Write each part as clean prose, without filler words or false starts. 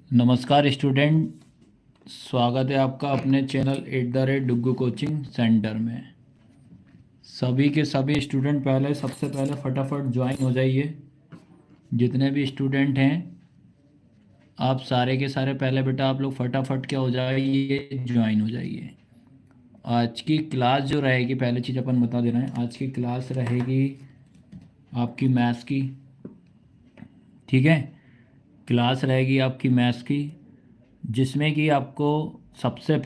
नमस्कार स्टूडेंट। स्वागत है आपका अपने चैनल @डुग्गू कोचिंग सेंटर में। सभी के सभी स्टूडेंट सबसे पहले फटाफट ज्वाइन हो जाइए। जितने भी स्टूडेंट हैं आप सारे के सारे पहले बेटा आप लोग फटाफट क्या हो जाइए, ज्वाइन हो जाइए। आज की क्लास जो रहेगी, पहले चीज़ अपन बता दे रहे हैं, आज की क्लास रहेगी आपकी मैथ्स की। ठीक है, क्लास रहेगी आपकी मैथ्स की, जिसमें कि आपको सबसे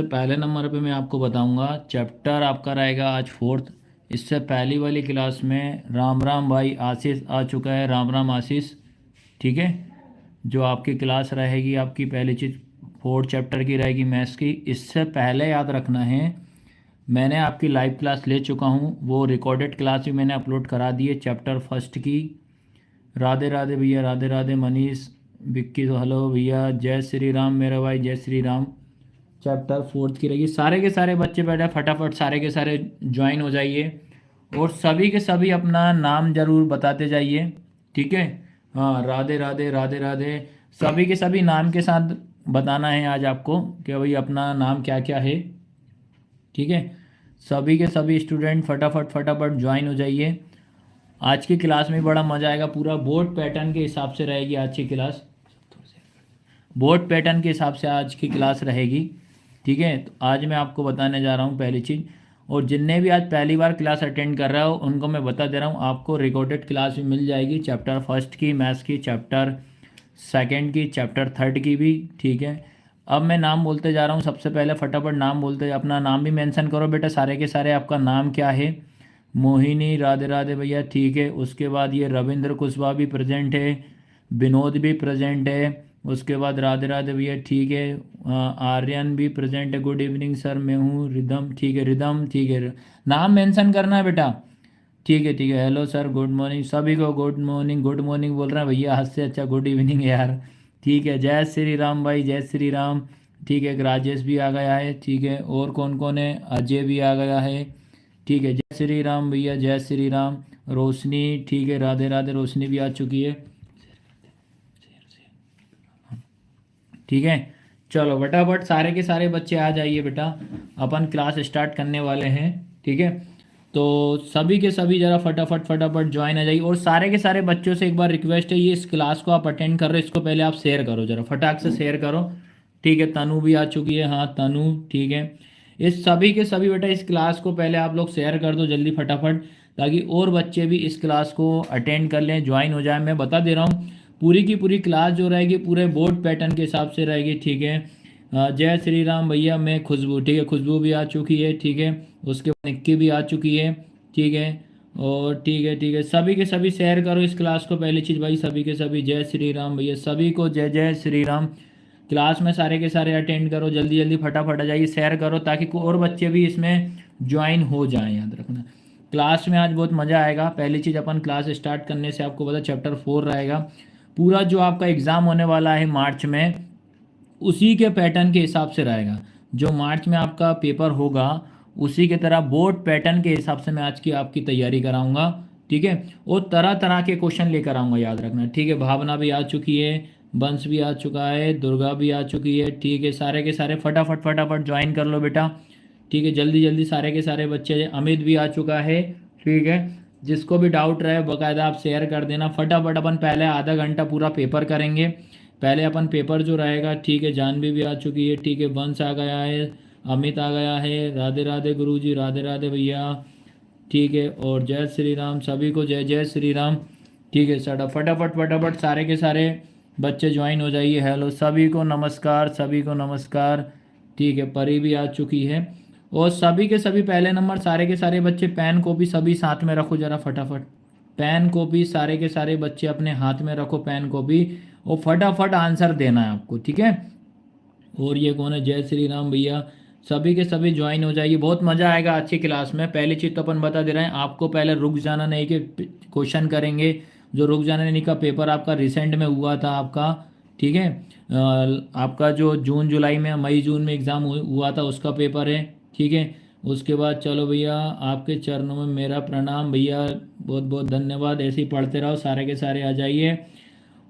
पहले नंबर पे मैं आपको बताऊंगा चैप्टर आपका रहेगा आज फोर्थ। इससे पहली वाली क्लास में राम राम भाई आशीष आ चुका है, राम राम आशीष। ठीक है, जो आपकी क्लास रहेगी आपकी पहली चीज़ फोर्थ चैप्टर की रहेगी मैथ्स की। इससे पहले याद रखना है, मैंने आपकी लाइव क्लास ले चुका हूँ, वो रिकॉर्डेड क्लास भी मैंने अपलोड करा दी है चैप्टर फर्स्ट की। राधे राधे भैया, राधे राधे मनीष, विक्की तो हेलो भैया, जय श्री राम मेरा भाई, जय श्री राम। चैप्टर फोर्थ की रहेगी, सारे के सारे बच्चे बैठे फटाफट सारे के सारे ज्वाइन हो जाइए और सभी के सभी अपना नाम जरूर बताते जाइए। ठीक है, हाँ, राधे राधे राधे राधे। सभी के सभी नाम के साथ बताना है आज आपको कि भाई अपना नाम क्या क्या है। ठीक है, सभी के सभी स्टूडेंट फटाफट फटाफट ज्वाइन हो जाइए। आज की क्लास में बड़ा मजा आएगा, पूरा बोर्ड पैटर्न के हिसाब से रहेगी आज की क्लास। बोर्ड पैटर्न के हिसाब से आज की क्लास रहेगी। ठीक है, तो आज मैं आपको बताने जा रहा हूँ पहली चीज़, और जिनने भी आज पहली बार क्लास अटेंड कर रहा हो उनको मैं बता दे रहा हूँ, आपको रिकॉर्डेड क्लास भी मिल जाएगी चैप्टर फर्स्ट की मैथ्स की, चैप्टर सेकंड की, चैप्टर थर्ड की भी। ठीक है, अब मैं नाम बोलते जा रहा हूँ, सबसे पहले फटाफट नाम बोलते, अपना नाम भी मेंशन करो बेटा सारे के सारे। आपका नाम क्या है? मोहिनी, राधे राधे भैया। ठीक है, उसके बाद ये रविंद्र कुशवाहा भी प्रेजेंट है, विनोद भी प्रेजेंट है। उसके बाद राधे राधे भैया। ठीक है, आर्यन भी प्रेजेंट है, गुड इवनिंग सर, मैं हूँ रिदम। ठीक है रिदम, ठीक है, नाम मेंशन करना है बेटा। ठीक है ठीक है, हेलो सर, गुड मॉर्निंग सभी को, गुड मॉर्निंग गुड मॉर्निंग बोल रहे हैं भैया, हद से अच्छा गुड इवनिंग है यार। ठीक है, जय श्री राम भाई, जय श्री राम। ठीक है, एक राजेश भी आ गया है। ठीक है, और कौन कौन है? अजय भी आ गया है। ठीक है, जय श्री राम भैया, जय श्री राम। रोशनी, ठीक है, राधे राधे, रोशनी भी आ चुकी है। ठीक है, चलो फटाफट सारे के सारे बच्चे आ जाइए बेटा, अपन क्लास स्टार्ट करने वाले हैं। ठीक है, तो सभी के सभी जरा फटाफट फटाफट ज्वाइन आ जाइए, और सारे के सारे बच्चों से एक बार रिक्वेस्ट है, ये इस क्लास को आप अटेंड कर रहे हो, इसको पहले आप शेयर करो, जरा फटाक से शेयर करो। ठीक है, तनु भी आ चुकी है, हाँ तनु। ठीक है, इस सभी के सभी बेटा इस क्लास को पहले आप लोग शेयर कर दो जल्दी फटाफट, ताकि और बच्चे भी इस क्लास को अटेंड कर लें, ज्वाइन हो जाए। मैं बता दे रहा हूँ, पूरी की पूरी क्लास जो रहेगी पूरे बोर्ड पैटर्न के हिसाब से रहेगी। ठीक है, जय श्री राम भैया, मैं खुशबू। ठीक है, खुशबू भी आ चुकी है। ठीक है, उसके बाद निक्की भी आ चुकी है। ठीक है, और ठीक है, सभी के सभी शेयर करो इस क्लास को, पहली चीज़ भाई सभी के सभी जय श्री राम भैया, सभी को जय जय श्री राम। क्लास में सारे के सारे अटेंड करो, जल्दी जल्दी फटाफट आ जाइए, शेयर करो ताकि और बच्चे भी इसमें ज्वाइन हो जाएं। याद रखना, क्लास में आज बहुत मज़ा आएगा। पहली चीज़, अपन क्लास स्टार्ट करने से आपको पता चैप्टर 4 रहेगा, पूरा जो आपका एग्ज़ाम होने वाला है मार्च में, उसी के पैटर्न के हिसाब से रहेगा। जो मार्च में आपका पेपर होगा उसी के तरह बोर्ड पैटर्न के हिसाब से मैं आज की आपकी तैयारी कराऊंगा। ठीक है, और तरह तरह के क्वेश्चन लेकर आऊँगा, याद रखना। ठीक है, भावना भी आ चुकी है, वंश भी आ चुका है, दुर्गा भी आ चुकी है। ठीक है, सारे के सारे फटाफट फटाफट ज्वाइन कर लो बेटा। ठीक है, जल्दी जल्दी सारे के सारे बच्चे, अमित भी आ चुका है। ठीक है, जिसको भी डाउट रहे बकायदा आप शेयर कर देना फटाफट। अपन पहले आधा घंटा पूरा पेपर करेंगे, पहले अपन पेपर जो रहेगा। ठीक है, जानवी भी आ चुकी है। ठीक है, वंश आ गया है, अमित आ गया है, राधे राधे गुरुजी, राधे राधे भैया। ठीक है, और जय श्री राम, सभी को जय जय श्री राम। ठीक है, सर फटाफट फटाफट सारे के सारे बच्चे ज्वाइन हो जाइए। हेलो सभी को नमस्कार, सभी को नमस्कार। ठीक है, परी भी आ चुकी है, और सभी के सभी पहले नंबर सारे के सारे बच्चे पेन कॉपी सभी साथ में रखो जरा फटाफट। पेन कॉपी सारे के सारे बच्चे अपने हाथ में रखो, पेन कॉपी, और फटाफट आंसर देना है आपको। ठीक है, और ये कौन है? जय श्री राम भैया, सभी के सभी ज्वाइन हो जाइए, बहुत मज़ा आएगा आज की क्लास में। पहली चीज़ तो अपन बता दे रहे हैं आपको, पहले रुक जाना नहीं के क्वेश्चन करेंगे। जो रुक जाना नहीं का पेपर आपका रिसेंट में हुआ था आपका। ठीक है, आपका जो जून जुलाई में, मई जून में एग्ज़ाम हुआ था उसका पेपर है। ठीक है, उसके बाद चलो भैया, आपके चरणों में मेरा प्रणाम भैया, बहुत बहुत धन्यवाद, ऐसे ही पढ़ते रहो, सारे के सारे आ जाइए।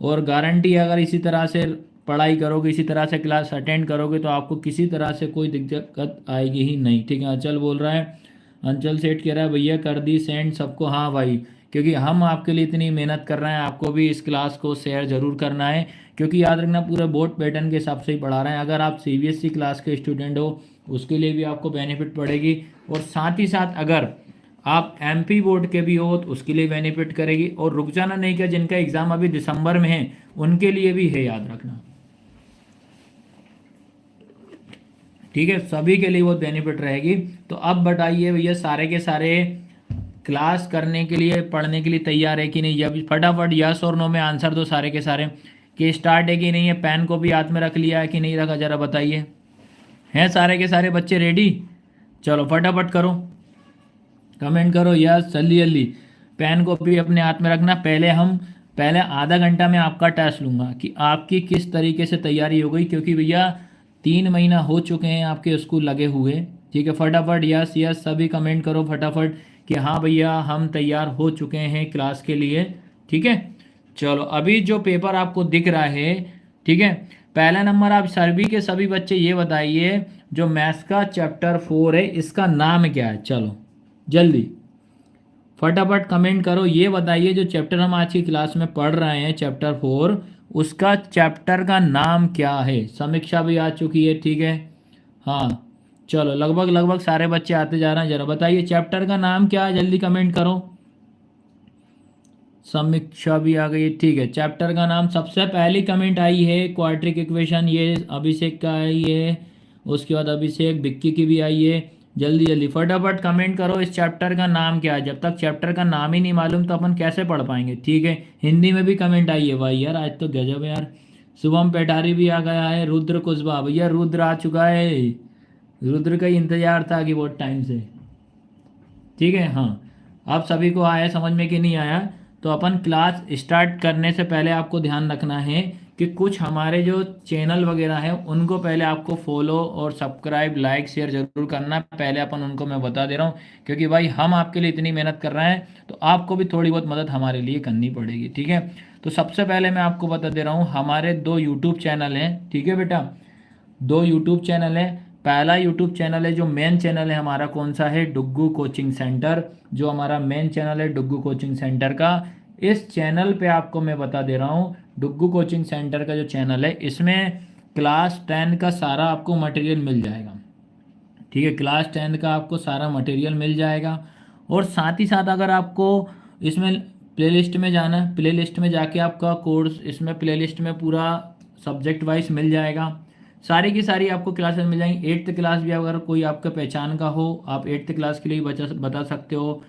और गारंटी है अगर इसी तरह से पढ़ाई करोगे, इसी तरह से क्लास अटेंड करोगे तो आपको किसी तरह से कोई दिक्कत आएगी ही नहीं। ठीक है, अंचल बोल रहा है, अंचल सेठ कह रहा है भैया कर दी सेंड सबको। हाँ भाई, क्योंकि हम आपके लिए इतनी मेहनत कर रहे हैं, आपको भी इस क्लास को शेयर ज़रूर करना है, क्योंकि याद रखना पूरे बोर्ड पैटर्न के हिसाब से ही पढ़ा रहे हैं। अगर आप सीबीएसई क्लास के स्टूडेंट हो उसके लिए भी आपको बेनिफिट पड़ेगी, और साथ ही साथ अगर आप एमपी बोर्ड के भी हो तो उसके लिए बेनिफिट करेगी, और रुक जाना नहीं क्या जिनका एग्ज़ाम अभी दिसंबर में है उनके लिए भी है, याद रखना। ठीक है, सभी के लिए बहुत बेनिफिट रहेगी। तो अब बताइए भैया, सारे के सारे क्लास करने के लिए पढ़ने के लिए तैयार है कि नहीं? अभी फटाफट यस और नो में आंसर दो सारे के सारे, कि स्टार्ट है कि नहीं है। पेन को भी हाथ में रख लिया है कि नहीं रखा, जरा बताइए। हैं सारे के सारे बच्चे रेडी? चलो फटाफट करो, कमेंट करो यस जल्दी जल्दी। पेन को भी अपने हाथ में रखना। पहले आधा घंटा में आपका टेस्ट लूँगा कि आपकी किस तरीके से तैयारी हो गई, क्योंकि भैया 3 महीना हो चुके हैं आपके स्कूल लगे हुए। ठीक है, फटाफट यस यस सभी कमेंट करो फटाफट कि हाँ भैया हम तैयार हो चुके हैं क्लास के लिए। ठीक है, चलो अभी जो पेपर आपको दिख रहा है, ठीक है, पहला नंबर आप सभी के सभी बच्चे ये बताइए, जो मैथ्स का चैप्टर 4 है इसका नाम क्या है? चलो जल्दी फटाफट कमेंट करो, ये बताइए जो चैप्टर हम आज की क्लास में पढ़ रहे हैं चैप्टर 4, उसका चैप्टर का नाम क्या है? समीक्षा भी आ चुकी है, ठीक है। हाँ चलो, लगभग लगभग सारे बच्चे आते जा रहे हैं, जरा बताइए चैप्टर का नाम क्या है, जल्दी कमेंट करो। समीक्षा भी आ गई, ठीक है। चैप्टर का नाम सबसे पहली कमेंट आई है क्वाड्रेटिक इक्वेशन, ये अभिषेक का आई है। उसके बाद अभिषेक विक्की की भी आई है। जल्दी जल्दी फटाफट कमेंट करो इस चैप्टर का नाम क्या है। जब तक चैप्टर का नाम ही नहीं मालूम तो अपन कैसे पढ़ पाएंगे? ठीक है, हिंदी में भी कमेंट आई है भाई, यार आज तो गजब है यार। शुभम पेटारी भी आ गया है। रुद्र कुशवाहा, भैया रुद्र आ चुका है, रुद्र का ही इंतजार था कि बहुत टाइम से। ठीक है, हाँ आप सभी को आया समझ में कि नहीं आया? तो अपन क्लास स्टार्ट करने से पहले आपको ध्यान रखना है कि कुछ हमारे जो चैनल वगैरह है उनको पहले आपको फॉलो और सब्सक्राइब लाइक शेयर जरूर करना है। पहले अपन उनको मैं बता दे रहा हूँ, क्योंकि भाई हम आपके लिए इतनी मेहनत कर रहे हैं तो आपको भी थोड़ी बहुत मदद हमारे लिए करनी पड़ेगी। ठीक है, तो सबसे पहले मैं आपको बता दे रहा हूँ, हमारे 2 यूट्यूब चैनल हैं। ठीक है बेटा, 2 यूट्यूब चैनल है। पहला यूट्यूब चैनल है जो मेन चैनल है हमारा, कौन सा है? Duggu coaching centre. जो हमारा मेन चैनल है डुग्गू कोचिंग सेंटर का, इस चैनल पे आपको मैं बता दे रहा हूँ, डुग्गू कोचिंग सेंटर का जो चैनल है इसमें क्लास 10 का सारा आपको मटेरियल मिल जाएगा। ठीक है, क्लास 10 का आपको सारा मटेरियल मिल जाएगा। और साथ ही साथ अगर आपको इसमें प्लेलिस्ट में जाना है, प्लेलिस्ट में जाके आपका कोर्स इसमें प्लेलिस्ट में पूरा सब्जेक्ट वाइज मिल जाएगा। सारी की सारी आपको क्लासेस मिल जाएंगी। 8th क्लास भी अगर कोई आपका पहचान का हो, आप 8th क्लास के लिए बता सकते हो,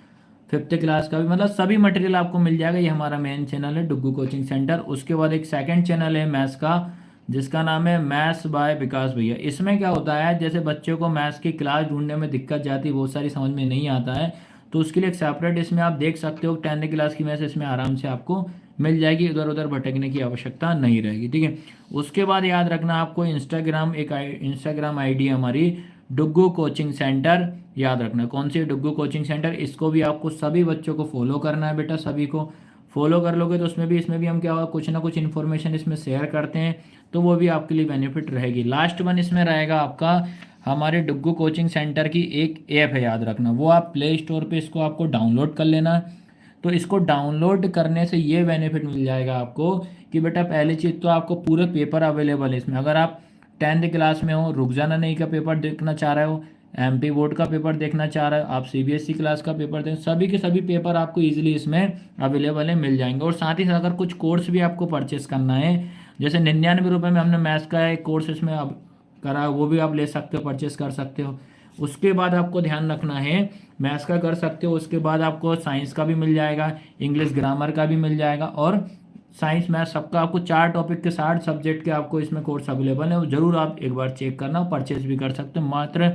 5th क्लास का भी, मतलब सभी मटेरियल आपको मिल जाएगा। ये हमारा मेन चैनल है डुग्गू कोचिंग सेंटर। उसके बाद एक सेकंड चैनल है मैथ्स का, जिसका नाम है मैथ्स बाय विकास भैया। इसमें क्या होता है, जैसे बच्चों को मैथ्स की क्लास ढूंढने में दिक्कत जाती है, बहुत सारी समझ में नहीं आता है, तो उसके लिए एक सेपरेट इसमें आप देख सकते हो 10th क्लास की मैथ्स इसमें आराम से आपको मिल जाएगी, इधर उधर भटकने की आवश्यकता नहीं रहेगी। ठीक है, उसके बाद याद रखना आपको इंस्टाग्राम आईडी हमारी डुग्गू कोचिंग सेंटर, याद रखना कौन सी? Duggu coaching centre. इसको भी आपको सभी बच्चों को फॉलो करना है बेटा, सभी को फॉलो कर लोगे तो इसमें भी हम क्या होगा, कुछ ना कुछ इन्फॉर्मेशन इसमें शेयर करते हैं, तो वो भी आपके लिए बेनिफिट रहेगी। लास्ट वन इसमें रहेगा आपका हमारे डुग्गू कोचिंग सेंटर की एक ऐप है, याद रखना, वो आप प्ले स्टोर पे इसको आपको डाउनलोड कर लेना है। तो इसको डाउनलोड करने से ये बेनिफिट मिल जाएगा आपको कि बेटा पहली चीज़ तो आपको पूरे पेपर अवेलेबल है इसमें। अगर आप 10th क्लास में हो, रुक जाना नहीं का पेपर देखना चाह रहे हो, एमपी बोर्ड का पेपर देखना चाह रहे हो, आप सीबीएसई क्लास का पेपर देख, सभी के सभी पेपर आपको इजीली इसमें अवेलेबल है, मिल जाएंगे। और साथ ही साथ अगर कुछ कोर्स भी आपको परचेस करना है, जैसे 99 रुपये में हमने मैथ्स का एक कोर्स इसमें अब करा, वो भी आप ले सकते हो, परचेस कर सकते हो। उसके बाद आपको ध्यान रखना है, मैथ्स का कर सकते हो, उसके बाद आपको साइंस का भी मिल जाएगा, इंग्लिश ग्रामर का भी मिल जाएगा, और साइंस मैथ सबका आपको 4 टॉपिक के 60 सब्जेक्ट के आपको इसमें कोर्स अवेलेबल है। जरूर आप एक बार चेक करना, परचेज भी कर सकते हो। मात्र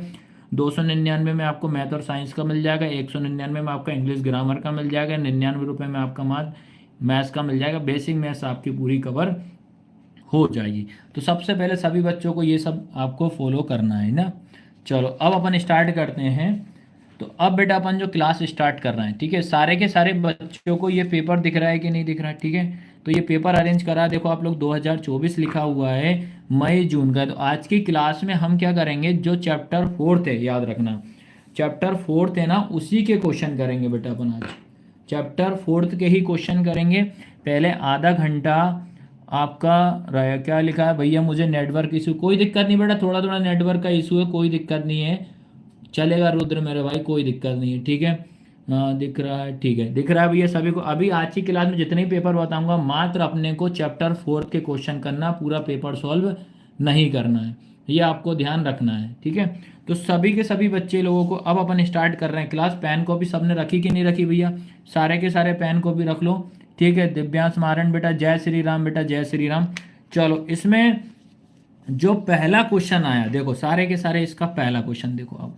299 में आपको मैथ और साइंस का मिल जाएगा, 199 में आपका इंग्लिश ग्रामर का मिल जाएगा, 99 रुपये में आपका मैथ्स का मिल जाएगा। बेसिक मैथ्स आपकी पूरी कवर हो जाएगी। तो सबसे पहले सभी बच्चों को ये सब आपको फॉलो करना है ना। चलो अब अपन स्टार्ट करते हैं। तो अब बेटा अपन जो क्लास स्टार्ट कर रहे हैं, ठीक है, सारे के सारे बच्चों को ये पेपर दिख रहा है कि नहीं दिख रहा है? ठीक है, तो ये पेपर अरेंज करा, देखो आप लोग 2024 लिखा हुआ है, मई जून का। तो आज की क्लास में हम क्या करेंगे, जो चैप्टर 4 है, याद रखना चैप्टर 4 है ना, उसी के क्वेश्चन करेंगे बेटा अपन आज। चैप्टर 4 के ही क्वेश्चन करेंगे। पहले आधा घंटा आपका क्या लिखा है भैया, मुझे नेटवर्क इशू, कोई दिक्कत नहीं बेटा, थोड़ा थोड़ा नेटवर्क का इशू है, कोई दिक्कत नहीं है, चलेगा रुद्र मेरे भाई, कोई दिक्कत नहीं है, ठीक है। हाँ दिख रहा है, ठीक है, दिख रहा है भैया सभी को। अभी आज की क्लास में जितने भी पेपर बताऊंगा, मात्र अपने को चैप्टर 4 के क्वेश्चन करना, पूरा पेपर सॉल्व नहीं करना है, ये आपको ध्यान रखना है, ठीक है। तो सभी के सभी बच्चे लोगों को अब अपन स्टार्ट कर रहे हैं क्लास। पेन कॉपी सबने रखी कि नहीं रखी भैया, सारे के सारे पेन कॉपी रख लो, ठीक है। दिव्यांश मारन बेटा जय श्री राम, बेटा जय श्री राम। चलो इसमें जो पहला क्वेश्चन आया, देखो सारे के सारे इसका पहला क्वेश्चन देखो। अब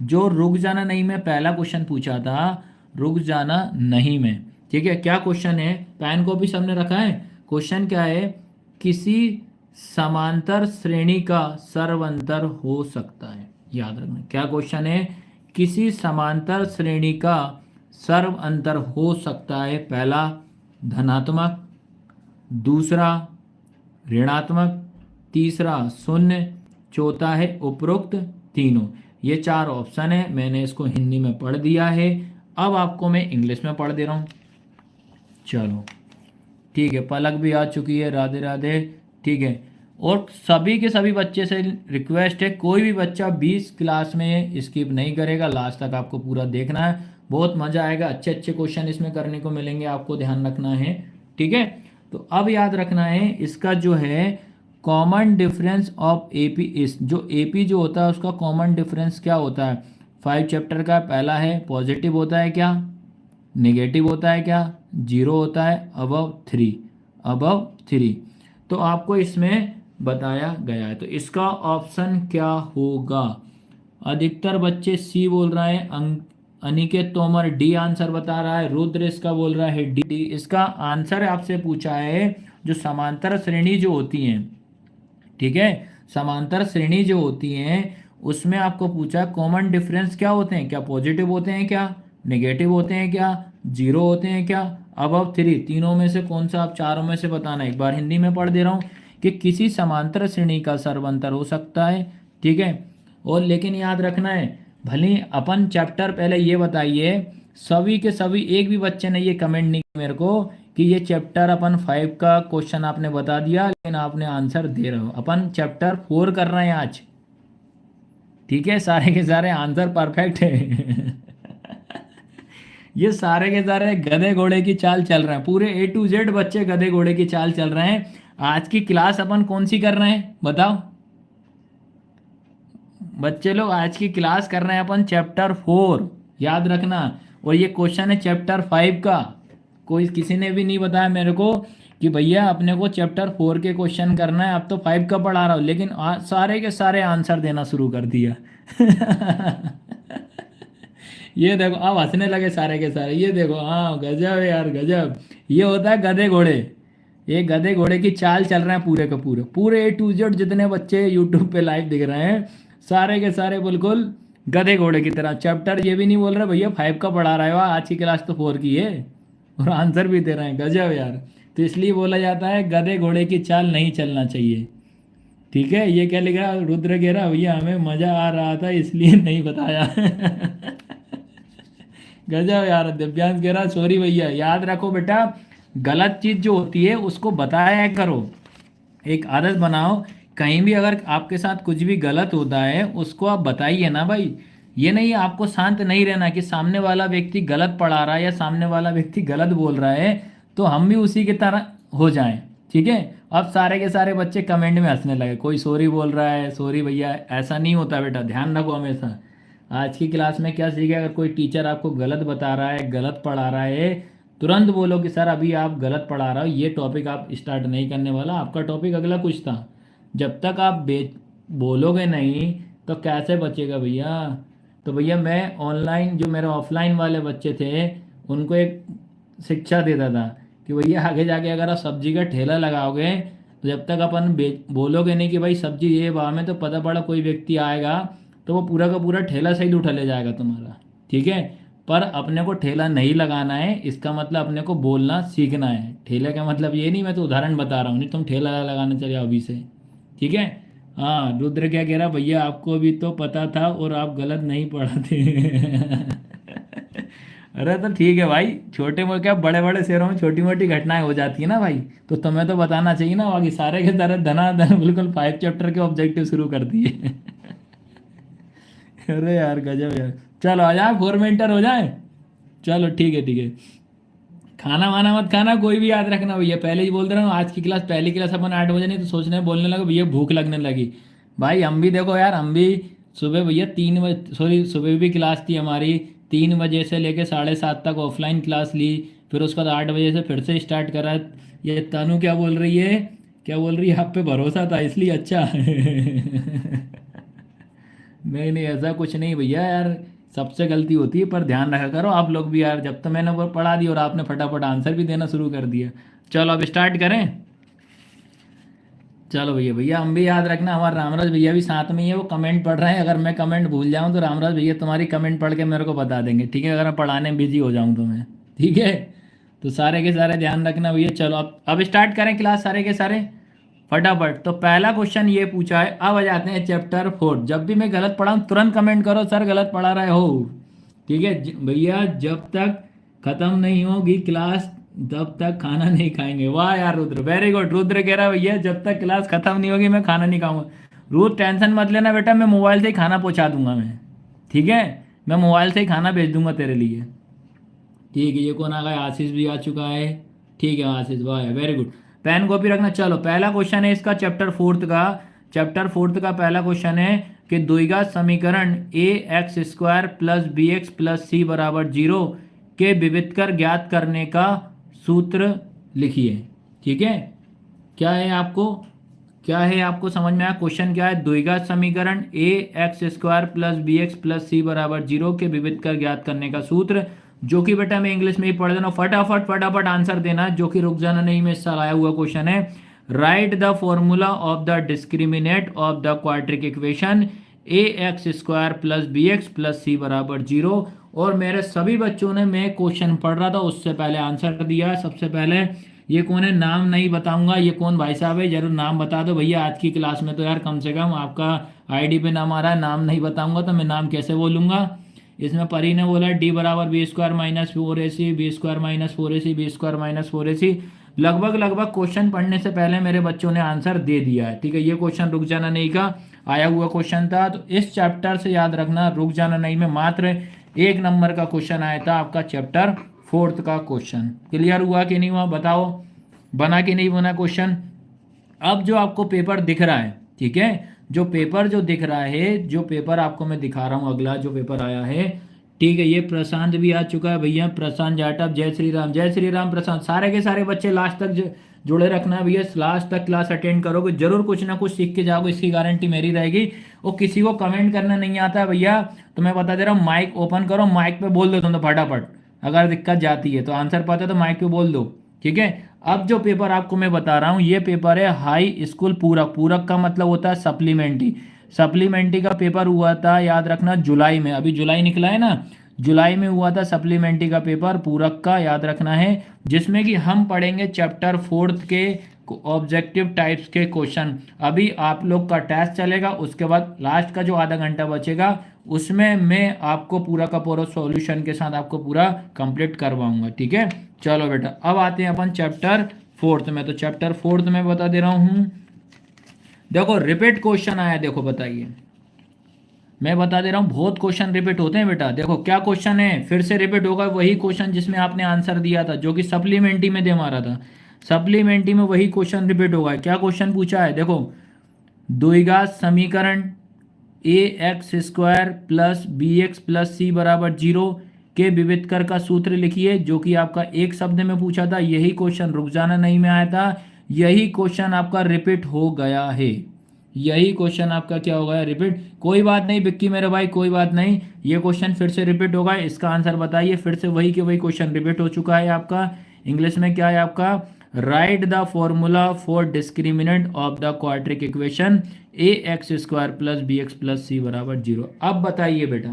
जो रुक जाना नहीं में पहला क्वेश्चन पूछा था, रुक जाना नहीं में, ठीक है। क्या क्वेश्चन है, पेन कॉपी सबने रखा है। क्वेश्चन क्या है, किसी समांतर श्रेणी का सर्वंतर हो सकता है, याद रखना क्या क्वेश्चन है, किसी समांतर श्रेणी का सर्व अंतर हो सकता है। पहला धनात्मक, दूसरा ऋणात्मक, तीसरा शून्य, चौथा है उपरोक्त तीनों। ये 4 ऑप्शन है, मैंने इसको हिंदी में पढ़ दिया है, अब आपको मैं इंग्लिश में पढ़ दे रहा हूँ। चलो ठीक है, पलक भी आ चुकी है, राधे राधे, ठीक है। और सभी के सभी बच्चे से रिक्वेस्ट है, कोई भी बच्चा 20 क्लास में स्किप नहीं करेगा, लास्ट तक आपको पूरा देखना है, बहुत मजा आएगा, अच्छे अच्छे क्वेश्चन इसमें करने को मिलेंगे, आपको ध्यान रखना है, ठीक है। तो अब याद रखना है इसका जो है कॉमन डिफरेंस ऑफ एपी इस, जो एपी जो होता है उसका कॉमन डिफरेंस क्या होता है। 5 चैप्टर का पहला है, पॉजिटिव होता है क्या, नेगेटिव होता है क्या, 0 होता है, अबव 3, अबव 3। तो आपको इसमें बताया गया है, तो इसका ऑप्शन क्या होगा। अधिकतर बच्चे सी बोल रहे हैं, अनिकेत तोमर डी आंसर बता रहा है, रुद्र इसका बोल रहा है डी। इसका आंसर आपसे पूछा है जो समांतर श्रेणी जो होती हैं, ठीक है, समांतर श्रेणी जो होती हैं उसमें आपको पूछा कॉमन डिफरेंस क्या होते हैं, क्या पॉजिटिव होते हैं, क्या नेगेटिव होते हैं, क्या 0 होते हैं, क्या अबव 3, तीनों में से कौन सा, आप चारों में से बताना। एक बार हिंदी में पढ़ दे रहा हूँ कि किसी समांतर श्रेणी का सर्वंतर हो सकता है, ठीक है। और लेकिन याद रखना है, भले अपन चैप्टर पहले ये बताइए, सभी के सभी एक भी बच्चे ने ये कमेंट नहीं किया मेरे को कि ये चैप्टर अपन 5 का क्वेश्चन आपने बता दिया लेकिन आपने आंसर दे रहे हो। अपन चैप्टर 4 कर रहे हैं आज, ठीक है, सारे के सारे आंसर परफेक्ट है ये सारे के सारे गधे घोड़े की चाल चल रहे हैं, पूरे A to Z बच्चे गधे घोड़े की चाल चल रहे हैं। आज की क्लास अपन कौन सी कर रहे हैं बताओ बच्चे लोग, आज की क्लास कर रहे हैं अपन चैप्टर 4, याद रखना। और ये क्वेश्चन है चैप्टर 5 का, कोई किसी ने भी नहीं बताया मेरे को कि भैया अपने को चैप्टर 4 के क्वेश्चन करना है, अब तो 5 का पढ़ा रहा हूँ, लेकिन सारे के सारे आंसर देना शुरू कर दिया ये देखो अब हंसने लगे सारे के सारे, ये देखो, हाँ गजब है यार गजब, ये होता है गधे घोड़े, ये गधे घोड़े की चाल चल रहे हैं पूरे के पूरे, पूरे A to Z जितने बच्चे यूट्यूब पे लाइव दिख रहे हैं सारे के सारे बिल्कुल गधे घोड़े की तरह। चैप्टर ये भी नहीं बोल रहे भैया 5 का पढ़ा रहे हो, आज की क्लास तो 4 की है, और आंसर भी दे रहे हैं, गजब यार। तो इसलिए बोला जाता है गधे घोड़े की चाल नहीं चलना चाहिए, ठीक है। ये क्या लिखा, रुद्र कह रहा भैया हमें मजा आ रहा था इसलिए नहीं बताया गजब यार। दिव्यांश कह रहा सॉरी भैया, याद रखो बेटा गलत चीज जो होती है उसको बताया करो, एक आदत बनाओ, कहीं भी अगर आपके साथ कुछ भी गलत होता है उसको आप बताइए ना भाई। ये नहीं आपको शांत नहीं रहना कि सामने वाला व्यक्ति गलत पढ़ा रहा है या सामने वाला व्यक्ति गलत बोल रहा है तो हम भी उसी की तरह हो जाएं, ठीक है। अब सारे के सारे बच्चे कमेंट में हंसने लगे, कोई सॉरी बोल रहा है, सॉरी भैया, ऐसा नहीं होता बेटा, ध्यान रखो हमेशा। आज की क्लास में क्या सीखे, अगर कोई टीचर आपको गलत बता रहा है, गलत पढ़ा रहा है, तुरंत बोलो कि सर अभी आप गलत पढ़ा रहे हो, ये टॉपिक आप स्टार्ट नहीं करने वाला, आपका टॉपिक अगला कुछ था। जब तक आप बोलोगे नहीं तो कैसे बचेगा भैया। तो भैया मैं ऑनलाइन जो मेरे ऑफलाइन वाले बच्चे थे उनको एक शिक्षा देता था कि भैया आगे जाके अगर आप सब्जी का ठेला लगाओगे तो जब तक अपन बोलोगे नहीं कि भाई सब्जी ये भाव में, तो पता पड़ा कोई व्यक्ति आएगा तो वो पूरा का पूरा ठेला सही उठा ले जाएगा तुम्हारा, ठीक है। पर अपने को ठेला नहीं लगाना है, इसका मतलब अपने को बोलना सीखना है। ठेले का मतलब ये नहीं, मैं तो उदाहरण बता रहा हूँ, नहीं तुम ठेला लगाने चले आओ अभी से। ठीक है। हाँ, रुद्र क्या कह रहा, भैया आपको भी तो पता था और आप गलत नहीं पढ़ाते। अरे तो ठीक है भाई, छोटे मोटे क्या, बड़े बड़े शहरों में छोटी मोटी घटनाएं हो जाती है ना भाई, तो तुम्हें तो बताना चाहिए ना। बाकी सारे के सारे धनाधन बिल्कुल 5 चैप्टर के ऑब्जेक्टिव शुरू कर दिए। अरे यार गजब यार। चलो आ जाए, 4 मिनटर हो जाए। चलो ठीक है ठीक है। खाना वाना मत खाना कोई भी, याद रखना भैया, पहले ही बोल दे रहा हूँ, आज की क्लास, पहली क्लास अपन 8 बजे, नहीं तो सोचने बोलने लगे भैया भूख लगने लगी। भाई हम भी देखो यार, हम भी सुबह भैया 3 बजे, सॉरी सुबह भी क्लास थी हमारी, 3 बजे से लेके 7:30 तक ऑफलाइन क्लास ली, फिर उसके बाद 8 बजे से फिर से स्टार्ट करा। ये तनु क्या बोल रही है, क्या बोल रही है, आप पे भरोसा था इसलिए अच्छा। नहीं नहीं, ऐसा कुछ नहीं भैया यार, सबसे गलती होती है, पर ध्यान रखा करो आप लोग भी यार, जब तो मैंने वो पढ़ा दी और आपने फटाफट आंसर भी देना शुरू कर दिया। चलो अब स्टार्ट करें। चलो भैया, भैया हम भी याद रखना, हमारे रामराज भैया भी साथ में ही है, वो कमेंट पढ़ रहे हैं, अगर मैं कमेंट भूल जाऊं तो रामराज भैया तुम्हारी कमेंट पढ़ के मेरे को बता देंगे, ठीक है, अगर मैं पढ़ाने में बिजी हो जाऊं तो मैं। ठीक है। तो सारे के सारे ध्यान रखना भैया। चलो अब स्टार्ट करें क्लास, सारे के सारे फटाफट। तो पहला क्वेश्चन ये पूछा है, अब आ जाते हैं चैप्टर 4। जब भी मैं गलत पढ़ाऊँ तुरंत कमेंट करो, सर गलत पढ़ा रहे हो। ठीक है भैया, जब तक खत्म नहीं होगी क्लास तब तक खाना नहीं खाएंगे। वाह यार रुद्र, वेरी गुड। रुद्र कह रहा है भैया जब तक क्लास खत्म नहीं होगी मैं खाना नहीं खाऊंगा। रुद्र टेंशन मत लेना बेटा, मैं मोबाइल से ही खाना पहुंचा दूंगा मैं। ठीक है, मैं मोबाइल से ही खाना भेज दूंगा तेरे लिए। ठीक है, ये कौन आ गया, आशीष भी आ चुका है। ठीक है आशीष, वाह वेरी गुड। पेन कॉपी रखना। चलो पहला क्वेश्चन है इसका चैप्टर 4 का। चैप्टर 4 का पहला क्वेश्चन है कि द्विघात समीकरण ax² + bx + c = 0 के विविधकर ज्ञात करने का सूत्र लिखिए। ठीक है, क्या है आपको, क्या है आपको समझ में आया, क्वेश्चन क्या है, द्विघात समीकरण ax² + bx + c = 0 के विविधकर ज्ञात करने का सूत्र, जो कि बेटा मैं इंग्लिश में ही पढ़ देना, फटाफट फटाफट आंसर देना, जो कि रुक जाना नहीं, में इससे आया हुआ क्वेश्चन है। Write the formula of the discriminant of the quadratic equation ax² + bx + c = 0। और मेरे सभी बच्चों ने, मैं क्वेश्चन पढ़ रहा था उससे पहले आंसर दिया है। सबसे पहले ये कौन है, नाम नहीं बताऊंगा, ये कौन भाई साहब है, जरूर नाम बता दो भैया, आज की क्लास में तो यार कम से कम आपका आईडी पे नाम आ रहा है, नाम नहीं बताऊंगा तो मैं नाम कैसे बोलूंगा। इसमें परी ने बोला d = b² - 4ac, b² - 4ac, b² - 4ac। लगभग लगभग क्वेश्चन पढ़ने से पहले मेरे बच्चों ने आंसर दे दिया है। ठीक है, ये क्वेश्चन रुक जाना नहीं का आया हुआ क्वेश्चन था, तो इस चैप्टर से याद रखना, रुक जाना नहीं में मात्र 1 नंबर का क्वेश्चन आया था आपका चैप्टर 4 का क्वेश्चन। क्लियर हुआ कि नहीं हुआ, बताओ, बना कि नहीं बना क्वेश्चन। अब जो आपको पेपर दिख रहा है, ठीक है, जो पेपर जो दिख रहा है, जो पेपर आपको मैं दिखा रहा हूँ, अगला जो पेपर आया है, ठीक है, ये प्रशांत भी आ चुका है भैया, प्रशांत जाटव, जय श्री राम, जय श्री राम प्रशांत। सारे के सारे बच्चे लास्ट तक जुड़े रखना है भैया, लास्ट तक क्लास अटेंड करोगे जरूर, कुछ ना कुछ सीख के जाओगे, इसकी गारंटी मेरी रहेगी। और किसी को कमेंट करना नहीं आता है भैया, तो मैं बता दे रहा हूँ, माइक ओपन करो, माइक पे बोल दो तुम तो फटाफट, अगर दिक्कत जाती है तो आंसर पता है तो माइक पे बोल दो। ठीक है, अब जो पेपर आपको मैं बता रहा हूँ, ये पेपर है हाई स्कूल पूरक। पूरक का मतलब होता है सप्लीमेंट्री। सप्लीमेंट्री का पेपर हुआ था, याद रखना, जुलाई में, अभी जुलाई निकला है ना, जुलाई में हुआ था सप्लीमेंट्री का पेपर पूरक का, याद रखना है, जिसमें कि हम पढ़ेंगे चैप्टर 4 के ऑब्जेक्टिव टाइप्स के क्वेश्चन। अभी आप लोग का टेस्ट चलेगा, उसके बाद लास्ट का जो आधा घंटा बचेगा उसमें मैं आपको पूरा का पूरा सॉल्यूशन के साथ आपको पूरा कंप्लीट करवाऊंगा। ठीक है, चलो बेटा अब आते हैं अपन चैप्टर 4 में। तो चैप्टर 4 में बता दे रहा हूं, देखो रिपीट क्वेश्चन आया, देखो बताइए, मैं बता दे रहा हूँ, बहुत क्वेश्चन रिपीट होते हैं बेटा। देखो क्या क्वेश्चन है, फिर से रिपीट होगा वही क्वेश्चन जिसमें आपने आंसर दिया था, जो कि सप्लीमेंट्री में दे मारा था, सप्लीमेंट्री में वही क्वेश्चन रिपीट होगा। क्या क्वेश्चन पूछा है, देखो, द्विघात समीकरण ax² + bx + c = 0 के विविधकर का सूत्र लिखिए, जो कि आपका एक शब्द में पूछा था। यही क्वेश्चन रुक जाना नहीं में आया था, यही क्वेश्चन आपका रिपीट हो गया है, यही क्वेश्चन आपका क्या हो गया, रिपीट। कोई बात नहीं विक्की मेरे भाई, कोई बात नहीं, ये क्वेश्चन फिर से रिपीट होगा, इसका आंसर बताइए। फिर से वही के वही क्वेश्चन रिपीट हो चुका है आपका। इंग्लिश में क्या है आपका, right the formula for discriminant of the quadratic equation ax² + bx + c = 0। अब बताइए बेटा,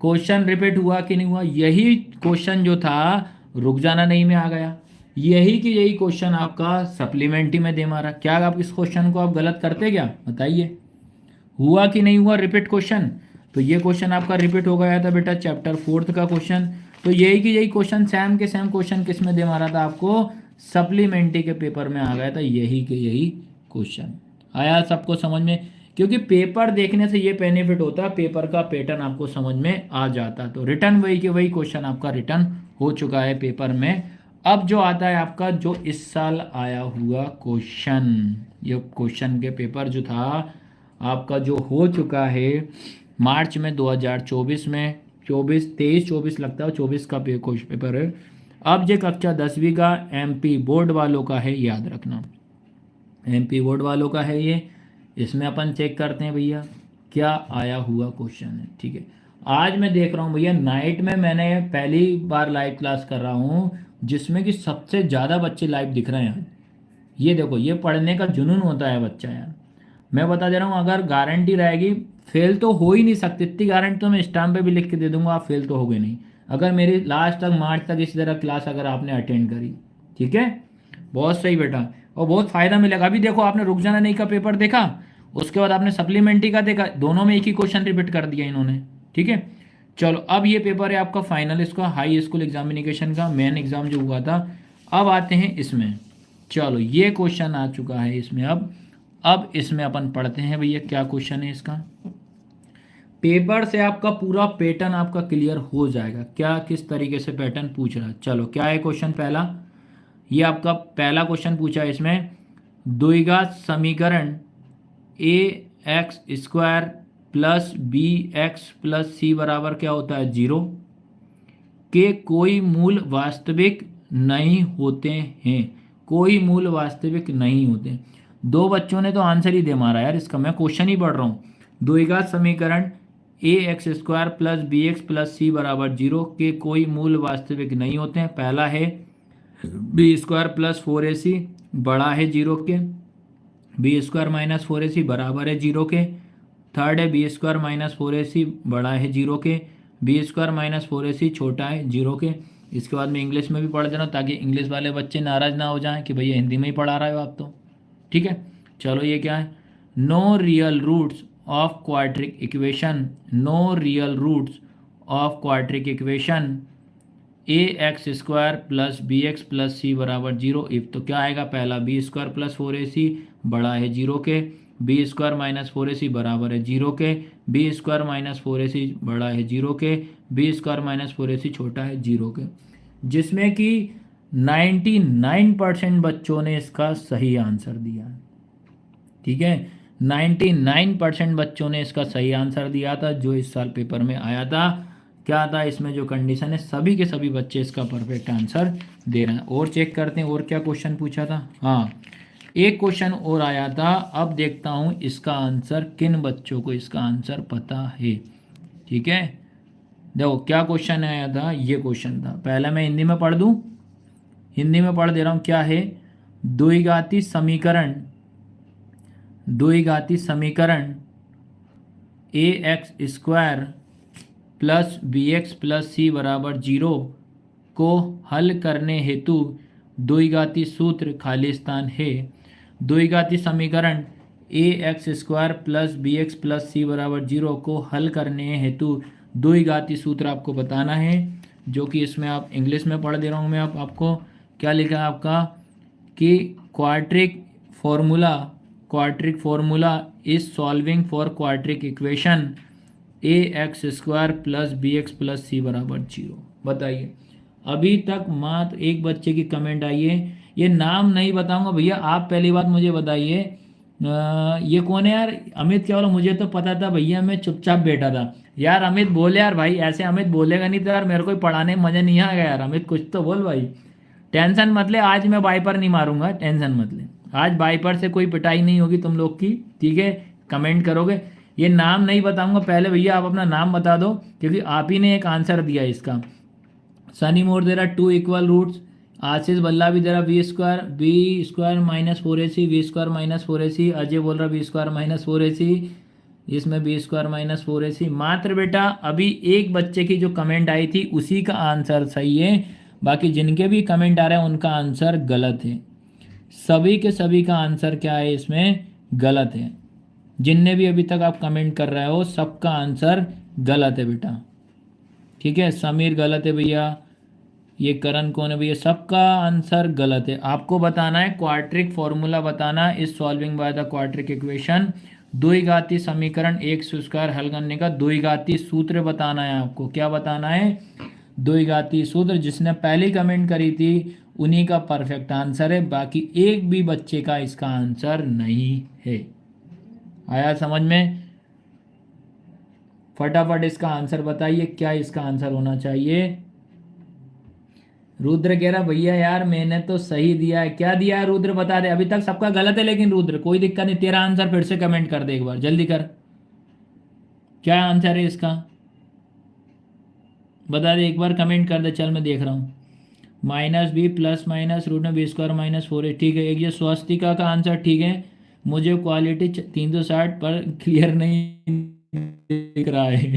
क्वेश्चन रिपीट हुआ कि नहीं हुआ? यही क्वेश्चन जो था रुक जाना नहीं में आ गया, यही कि यही क्वेश्चन आपका सप्लीमेंट्री में दे मारा। क्या आप इस क्वेश्चन को आप गलत करते क्या? बताइए, हुआ कि नहीं हुआ रिपीट क्वेश्चन? तो ये क्वेश्चन आपका रिपीट हो गया था बेटा, चैप्टर 4 का क्वेश्चन। तो यही कि यही क्वेश्चन सेम के सेम क्वेश्चन किस में दे मारा था आपको? सप्लीमेंट्री के पेपर में आ गया था, यही के यही क्वेश्चन। आया सबको समझ में? क्योंकि पेपर देखने से ये बेनिफिट होता है, पेपर का पैटर्न आपको समझ में आ जाता। तो रिटर्न वही के वही क्वेश्चन आपका रिटर्न हो चुका है पेपर में। अब जो आता है आपका जो इस साल आया हुआ क्वेश्चन, ये क्वेश्चन के पेपर जो था आपका जो हो चुका है मार्च में 2024 में, 23-24 लगता है, 24 का क्वेश्चन पेपर है। अब जो कक्षा 10वीं का एमपी बोर्ड वालों का है, याद रखना एमपी बोर्ड वालों का है ये। इसमें अपन चेक करते हैं भैया क्या आया हुआ क्वेश्चन है। ठीक है, आज मैं देख रहा हूँ भैया नाइट में, मैंने पहली बार लाइव क्लास कर रहा हूँ जिसमें कि सबसे ज़्यादा बच्चे लाइव दिख रहे हैं आज। ये देखो, ये पढ़ने का जुनून होता है बच्चा यार। मैं बता दे रहा हूँ, अगर गारंटी रहेगी, फेल तो हो ही नहीं सकती, इतनी गारंटी तो मैं स्टैम्प पे भी लिख के दे दूंगा, आप फेल तो हो गए नहीं, अगर मेरी लास्ट तक मार्च तक इसी तरह क्लास अगर आपने अटेंड करी। ठीक है, बहुत सही बेटा, और बहुत फ़ायदा मिलेगा। अभी देखो, आपने रुक जाना नहीं का पेपर देखा, उसके बाद आपने सप्लीमेंट्री का देखा, दोनों में एक ही क्वेश्चन रिपीट कर दिया इन्होंने। ठीक है, चलो अब ये पेपर है आपका फाइनल, इसका हाई स्कूल एग्जामिनेशन का मेन एग्ज़ाम जो हुआ था। अब आते हैं इसमें, चलो ये क्वेश्चन आ चुका है इसमें। अब इसमें अपन पढ़ते हैं भैया क्या क्वेश्चन है इसका। पेपर से आपका पूरा पैटर्न आपका क्लियर हो जाएगा, क्या किस तरीके से पैटर्न पूछ रहा है। चलो क्या है क्वेश्चन पहला, ये आपका पहला क्वेश्चन पूछा है इसमें, द्विघात समीकरण a x square plus b x plus c बराबर क्या होता है 0 के कोई मूल वास्तविक नहीं होते हैं। कोई मूल वास्तविक नहीं होते। दो बच्चों ने तो आंसर ही दे मारा यार इसका, मैं क्वेश्चन ही पढ़ रहा हूँ। द्विघात समीकरण a x square plus b x plus c बराबर 0 के कोई मूल वास्तविक नहीं होते हैं। पहला है बी स्क्वायर प्लस 4ac बड़ा है 0 के, बी स्क्वायर माइनस 4ac बराबर है 0 के। थर्ड है बी स्क्वायर माइनस 4ac बड़ा है 0 के, बी स्क्वायर माइनस 4ac छोटा है 0 के। इसके बाद में इंग्लिश में भी पढ़ देना ताकि इंग्लिश वाले बच्चे नाराज़ ना हो जाएं कि भैया हिंदी में ही पढ़ा रहे हो आप तो। ठीक है, चलो ये क्या है, no real roots of quadratic equation, no real roots of quadratic equation a x square plus b x plus c बराबर 0 इफ। तो क्या आएगा, पहला बी स्क्वायर प्लस 4ac बड़ा है 0 के, बी स्क्वायर माइनस 4ac बराबर है 0 के, बी स्क्वायर माइनस 4ac बड़ा है 0 के, बी स्क्वायर माइनस 4ac छोटा है 0 के। जिसमें कि 99% बच्चों ने इसका सही आंसर दिया। ठीक है, 99% बच्चों ने इसका सही आंसर दिया था जो इस साल पेपर में आया था। क्या था इसमें जो कंडीशन है, सभी के सभी बच्चे इसका परफेक्ट आंसर दे रहे हैं। और चेक करते हैं और क्या क्वेश्चन पूछा था। हाँ, एक क्वेश्चन और आया था, अब देखता हूँ इसका आंसर किन बच्चों को इसका आंसर पता है। ठीक है, देखो क्या क्वेश्चन आया था, ये क्वेश्चन था। पहले मैं हिंदी में पढ़ दूँ, हिंदी में पढ़ दे रहा हूँ। क्या है, द्विघाती समीकरण, द्विघाती समीकरण a x square plus b x plus c बराबर 0 को हल करने हेतु द्विघाती सूत्र खाली स्थान है। द्विघाती समीकरण a x square plus b x plus c बराबर 0 को हल करने हेतु द्विघाती सूत्र आपको बताना है, जो कि इसमें आप इंग्लिश में पढ़ दे रहा हूँ मैं। आपको क्या लिखा है आपका कि quadratic formula is solving for quadratic equation a x square plus b x plus c बराबर 0। बताइए, अभी तक मात्र एक बच्चे की कमेंट आई है, ये नाम नहीं बताऊंगा भैया, आप पहली बात मुझे बताइए ये कौन है यार। अमित क्या बोला, मुझे तो पता था भैया, मैं चुपचाप बैठा था। यार अमित बोले यार भाई, ऐसे अमित बोलेगा नहीं तो यार मेरे को पढ़ाने में मज़ा नहीं आएगा यार। अमित कुछ तो बोल भाई, टेंशन मत ले, आज मैं वाइपर नहीं मारूंगा, टेंशन मत ले, आज वाइपर से कोई पिटाई नहीं होगी तुम लोग की। ठीक है, कमेंट करोगे, ये नाम नहीं बताऊंगा। पहले भैया आप अपना नाम बता दो, क्योंकि आप ही ने एक आंसर दिया इसका। सनी मोर दे रहा 2 इक्वल रूट्स, आशीष बल्ला भी दे रहा B square minus 4ac, B square minus 4ac। Ajay बोल रहा बी स्क्वायर माइनस 4ac। इसमें बी स्क्वायर माइनस 4ac। मात्र बेटा अभी एक बच्चे की जो कमेंट आई थी उसी का आंसर सही है, बाकी जिनके भी कमेंट आ रहे हैं उनका आंसर गलत है। सभी के सभी का आंसर क्या है इसमें, गलत है। जिनने भी अभी तक आप कमेंट कर रहे हो सबका आंसर गलत है बेटा। ठीक है, समीर गलत है भैया, ये करण कौन है भैया, सबका आंसर गलत है। आपको बताना है क्वाड्रिक फॉर्मूला बताना is solving by the quadratic equation, द्विघाती समीकरण एक स्क्वायर हल करने का द्विघाती सूत्र बताना है आपको। क्या बताना है, द्विघाती सूत्र। जिसने पहली कमेंट करी थी उन्हीं का परफेक्ट आंसर है, बाकी एक भी बच्चे का इसका आंसर नहीं है। आया समझ में? फटाफट इसका आंसर बताइए, क्या इसका आंसर होना चाहिए। रुद्र कह रहा भैया यार मैंने तो सही दिया है। क्या दिया है रुद्र बता दे, अभी तक सबका गलत है। लेकिन रुद्र कोई दिक्कत नहीं, तेरा आंसर फिर से कमेंट कर दे, एक बार जल्दी कर, क्या आंसर है इसका बता दे, एक बार कमेंट कर दे। चल मैं देख रहा हूँ, minus B plus minus root में बी स्क्वायर माइनस 4 ठीक है। एक ये स्वस्तिका का आंसर ठीक है, मुझे क्वालिटी 360 पर क्लियर नहीं दिख रहा है।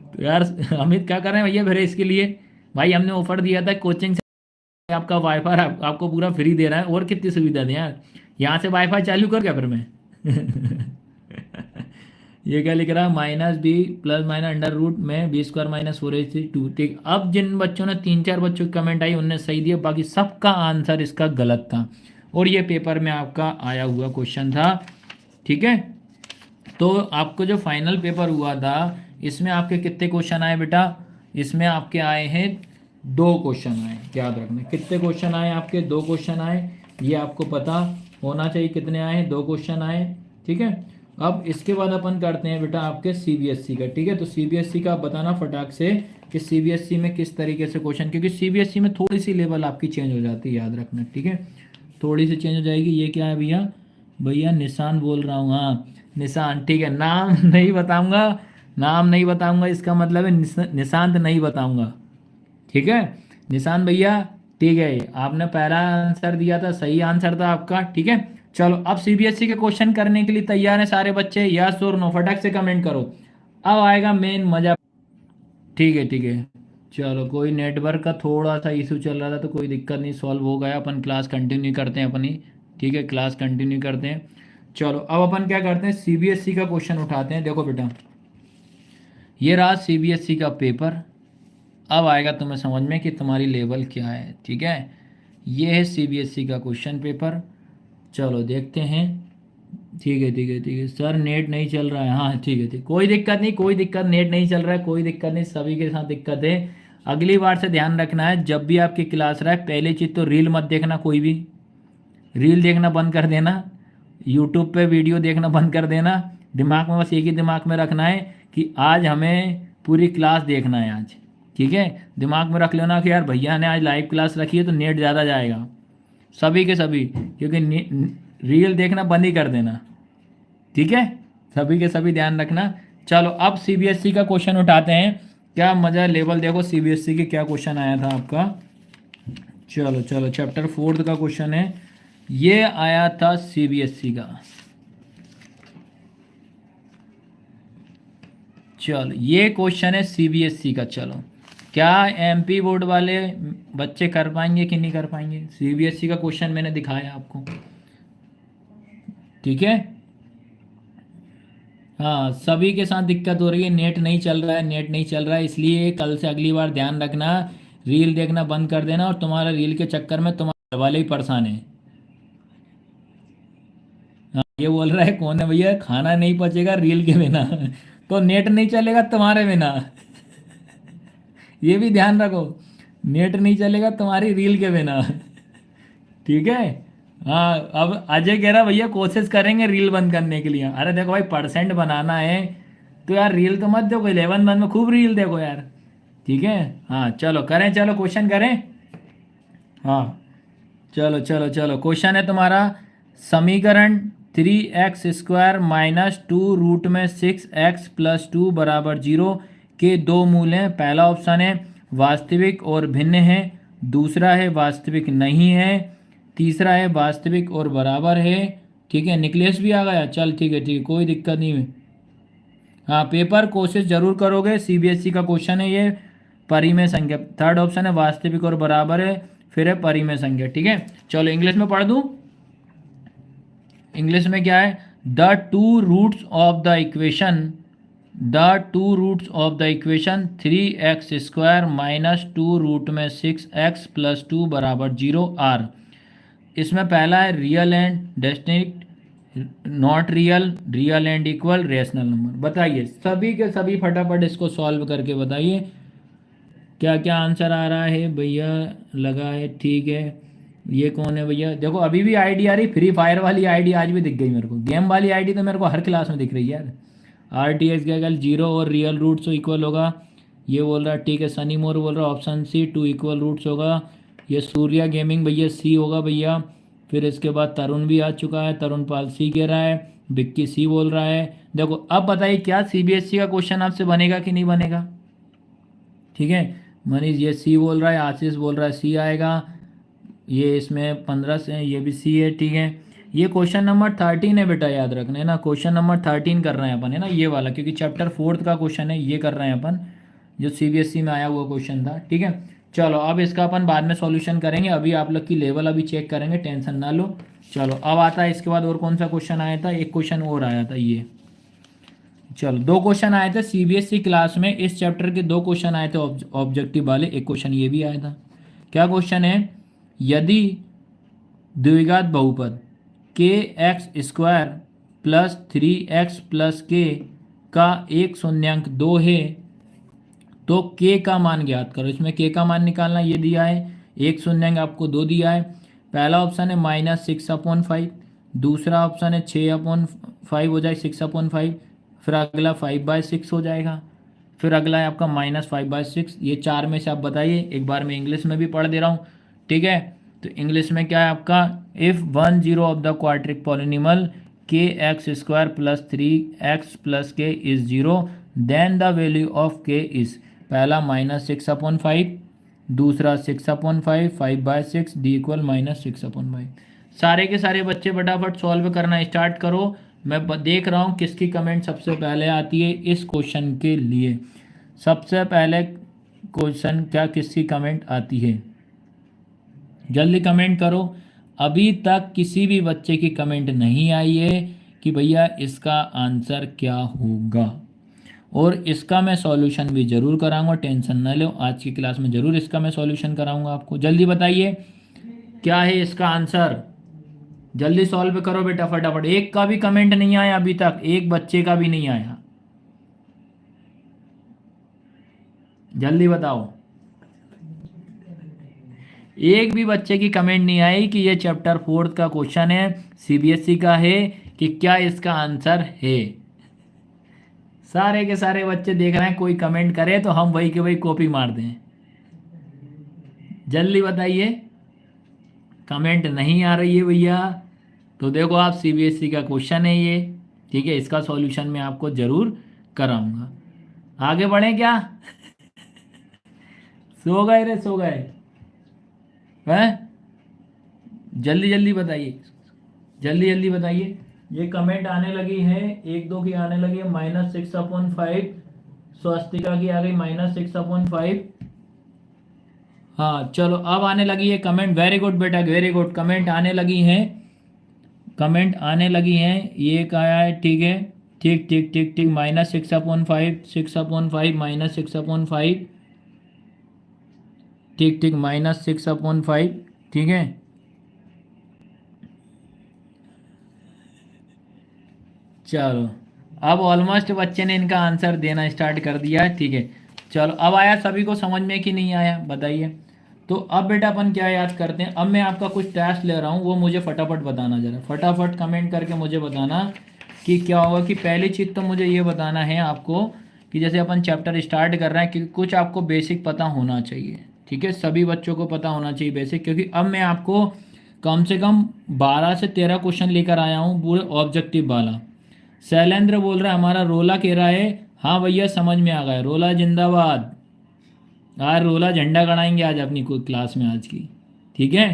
तो यार अमित क्या कर रहे हैं भैया फिर इसके लिए, भाई हमने ऑफर दिया था कोचिंग से आपका वाईफाई आपको पूरा फ्री दे रहा है, और कितनी सुविधा दें यार, यहाँ से वाईफाई चालू कर क्या फिर मैं। ये क्या लिख रहा है, minus B plus minus under root में बी स्क्वायर माइनस 4ac2 ठीक। अब जिन बच्चों ने 3-4 बच्चों की कमेंट आई उनने सही दिया, बाकी सबका आंसर इसका गलत था, और ये पेपर में आपका आया हुआ क्वेश्चन था। ठीक है, तो आपको जो फाइनल पेपर हुआ था इसमें आपके कितने क्वेश्चन आए बेटा, इसमें आपके आए हैं 2 क्वेश्चन आए, याद रखना। कितने क्वेश्चन आए आपके, 2 क्वेश्चन आए, ये आपको पता होना चाहिए कितने आए, 2 क्वेश्चन आए। ठीक है, अब इसके बाद अपन करते हैं बेटा आपके सीबीएसई का। ठीक है, तो सीबीएसई का बताना फटाक से कि सीबीएसई में किस तरीके से क्वेश्चन, क्योंकि सीबीएसई में थोड़ी सी लेवल आपकी चेंज हो जाती है, याद रखना। ठीक है, थोड़ी सी चेंज हो जाएगी। ये क्या है भैया, भैया निशान बोल रहा हूँ, हाँ निशान ठीक है। नाम नहीं बताऊंगा, नाम नहीं बताऊंगा, इसका मतलब है निशांत नहीं बताऊंगा। ठीक है निशान भैया, ठीक है, आपने पहला आंसर दिया था, सही आंसर था आपका। ठीक है, चलो अब सीबीएसई के क्वेश्चन करने के लिए तैयार हैं सारे बच्चे, यस और नो फटाक से कमेंट करो, अब आएगा मेन मजा। ठीक है ठीक है, चलो कोई नेटवर्क का थोड़ा सा इशू चल रहा था तो कोई दिक्कत नहीं, सॉल्व हो गया। अपन क्लास कंटिन्यू करते हैं अपनी। ठीक है, क्लास कंटिन्यू करते हैं। चलो अब अपन क्या करते हैं, सीबीएसई का क्वेश्चन उठाते हैं। देखो बेटा, ये रहा सीबीएसई का पेपर। अब आएगा तुम्हें समझ में कि तुम्हारी लेवल क्या है। ठीक है, ये है सीबीएसई का क्वेश्चन पेपर, चलो देखते हैं। ठीक है ठीक है ठीक है सर, नेट नहीं चल रहा है, हाँ ठीक है ठीक, कोई दिक्कत नहीं, कोई दिक्कत, नेट नहीं चल रहा है कोई दिक्कत नहीं, सभी के साथ दिक्कत है। अगली बार से ध्यान रखना है, जब भी आपकी क्लास रहे पहली चीज़ तो रील मत देखना, कोई भी रील देखना बंद कर देना, यूट्यूब पे वीडियो देखना बंद कर देना। दिमाग में बस एक ही दिमाग में रखना है कि आज हमें पूरी क्लास देखना है आज। ठीक है, दिमाग में रख लेना कि यार भैया ने आज लाइव क्लास रखी है तो नेट ज़्यादा जाएगा, सभी के सभी, क्योंकि रील देखना बंद ही कर देना। ठीक है, सभी के सभी ध्यान रखना। चलो अब सीबीएसई का क्वेश्चन उठाते हैं, क्या मजा लेवल देखो सीबीएसई के क्या क्वेश्चन आया था आपका। चलो चलो चैप्टर 4 का क्वेश्चन है, ये आया था सीबीएसई का। चलो ये क्वेश्चन है सीबीएसई का। चलो क्या एमपी बोर्ड वाले बच्चे कर पाएंगे कि नहीं कर पाएंगे, सीबीएसई का क्वेश्चन मैंने दिखाया आपको। ठीक है, हाँ सभी के साथ दिक्कत हो रही है, नेट नहीं चल रहा है, नेट नहीं चल रहा है, इसलिए कल से अगली बार ध्यान रखना, रील देखना बंद कर देना, और तुम्हारा रील के चक्कर में तुम्हारे वाले ही परेशान है। हाँ ये बोल रहा है कौन है भैया, खाना नहीं पचेगा रील के बिना, तो नेट नहीं चलेगा तुम्हारे बिना। ये भी ध्यान रखो, नेट नहीं चलेगा तुम्हारी रील के बिना। ठीक है, हाँ अब अजय कह रहा भैया कोशिश करेंगे रील बंद करने के लिए। अरे देखो भाई परसेंट बनाना है तो यार रील तो मत देखो, 11 मंथ में खूब रील देखो यार। ठीक है, हाँ चलो करें, चलो क्वेश्चन करें। हाँ चलो चलो चलो, क्वेश्चन है तुम्हारा, समीकरण 3x² माइनस 2 रूट में 6x+2 बराबर 0 के दो मूल हैं। पहला ऑप्शन है वास्तविक और भिन्न है, दूसरा है वास्तविक नहीं है, तीसरा है वास्तविक और बराबर है, ठीक है, निकलेश भी आ गया, चल ठीक है कोई दिक्कत नहीं है। हाँ पेपर कोशिश जरूर करोगे, सीबीएसई का क्वेश्चन है ये, परिमेय संख्या। थर्ड ऑप्शन है वास्तविक और बराबर है, फिर है परिमेय संख्या। ठीक है, चलो इंग्लिश में पढ़ दूँ। इंग्लिश में क्या है, the two roots of the equation, the two roots of the equation 3x² minus 2 root में 6x प्लस 2 बराबर 0 आर। इसमें पहला है real and distinct, not real, real and equal, rational number. बताइए सभी के सभी फटाफट इसको सॉल्व करके बताइए क्या क्या आंसर आ रहा है भैया। लगा है, ठीक है। ये कौन है भैया, देखो अभी भी आईडी आ रही, फ्री फायर वाली आईडी आज भी दिख गई मेरे को, गेम वाली आईडी तो मेरे को हर क्लास में दिख रही है यार। RTX का कल 0 और रियल रूट्स इक्वल होगा, ये बोल रहा है, ठीक है। सनी मोर बोल रहा है ऑप्शन सी 2 इक्वल रूट्स होगा। ये सूर्या गेमिंग भैया सी होगा भैया। फिर इसके बाद तरुण भी आ चुका है, तरुण पाल सी कह रहा है, विक्की सी बोल रहा है। देखो अब बताइए क्या सीबीएसई का क्वेश्चन आपसे बनेगा कि नहीं बनेगा। ठीक है, मनीष ये सी बोल रहा है, आशीष बोल रहा है सी आएगा, ये इसमें 15 से ये भी सी है। ठीक है, ये क्वेश्चन नंबर 13 है बेटा, याद रखना है ना, क्वेश्चन नंबर 13 कर रहे हैं अपन, है ना, ये वाला, क्योंकि चैप्टर 4 का क्वेश्चन है, ये कर रहे हैं अपन, जो सीबीएसई में आया हुआ क्वेश्चन था। ठीक है, चलो अब इसका अपन बाद में सॉल्यूशन करेंगे, अभी आप लोग की लेवल अभी चेक करेंगे, टेंशन ना लो। चलो अब आता है इसके बाद और कौन सा क्वेश्चन आया था, एक क्वेश्चन और आया था ये। चलो 2 क्वेश्चन आए थे सीबीएसई क्लास में, इस चैप्टर के 2 क्वेश्चन आए थे ऑब्जेक्टिव वाले, एक क्वेश्चन ये भी आया था। क्या क्वेश्चन है, यदि द्विघात बहुपद kx² प्लस 3x प्लस के का एक शून्यांक 2 है तो k का मान ज्ञात करो। इसमें k का मान निकालना, ये दिया है, एक शून्यांक आपको 2 दिया है। पहला ऑप्शन है -6/5, दूसरा ऑप्शन है 6/5 हो जाए 6/5, फिर अगला 5/6 हो जाएगा, फिर अगला है आपका -5/6। ये 4 में से आप बताइए, एक बार मैं इंग्लिश में भी पढ़ दे रहा हूँ। ठीक है, तो इंग्लिश में क्या है आपका, if 1 0 of the quadratic polynomial kx² plus 3x plus k is 0 then the value of k is, पहला -6/5, दूसरा 6/5, 5/6, d इक्वल -6/5। सारे के सारे बच्चे फटाफट सॉल्व करना स्टार्ट करो। मैं देख रहा हूँ किसकी कमेंट सबसे पहले आती है इस क्वेश्चन के लिए। सबसे पहले क्वेश्चन क्या किसकी कमेंट आती है, जल्दी कमेंट करो। अभी तक किसी भी बच्चे की कमेंट नहीं आई है कि भैया इसका आंसर क्या होगा, और इसका मैं सॉल्यूशन भी ज़रूर कराऊंगा, टेंशन ना लो, आज की क्लास में ज़रूर इसका मैं सॉल्यूशन कराऊंगा आपको। जल्दी बताइए क्या है इसका आंसर, जल्दी सॉल्व करो बेटा फटाफट। एक का भी कमेंट नहीं आया अभी तक, एक बच्चे का भी नहीं आया, जल्दी बताओ। एक भी बच्चे की कमेंट नहीं आई कि ये चैप्टर 4 का क्वेश्चन है, सीबीएसई का है, कि क्या इसका आंसर है। सारे के सारे बच्चे देख रहे हैं, कोई कमेंट करे तो हम वही के वही कॉपी मार दें। जल्दी बताइए, कमेंट नहीं आ रही है भैया, तो देखो आप सीबीएसई का क्वेश्चन है ये। ठीक है, इसका सॉल्यूशन मैं आपको ज़रूर कराऊंगा। आगे बढ़ें क्या सो गए रे, सो गए हैं, जल्दी जल्दी बताइए, जल्दी जल्दी बताइए। ये कमेंट आने लगी है, 1 2 की आने लगी है, -6/5, स्वास्तिका की आ गई -6/5। हाँ चलो अब आने लगी है कमेंट, वेरी गुड बेटा वेरी गुड, कमेंट आने लगी हैं, कमेंट आने लगी हैं। ये कहा है, ठीक है, ठीक ठीक ठीक ठीक, -6/5, 6/5, -6/5, ठीक ठीक, -6/5। ठीक है, चलो अब ऑलमोस्ट बच्चे ने इनका आंसर देना स्टार्ट कर दिया है। ठीक है, चलो अब आया सभी को समझ में कि नहीं आया बताइए। तो अब बेटा अपन क्या याद करते हैं, अब मैं आपका कुछ टेस्ट ले रहा हूँ, वो मुझे फटाफट बताना, जरा फटाफट कमेंट करके मुझे बताना कि क्या होगा। कि पहली चीज़ तो मुझे ये बताना है आपको कि जैसे अपन चैप्टर स्टार्ट कर रहे हैं कि कुछ आपको बेसिक पता होना चाहिए। ठीक है, सभी बच्चों को पता होना चाहिए बेसिक, क्योंकि अब मैं आपको कम से कम 12 से 13 क्वेश्चन लेकर आया हूँ पूरे ऑब्जेक्टिव वाला। शैलेंद्र बोल रहा है हमारा रोला कह रहा है, हाँ भैया समझ में आ गया, रोला जिंदाबाद, आज रोला झंडा गड़ाएंगे आज अपनी कोई क्लास में आज की। ठीक है,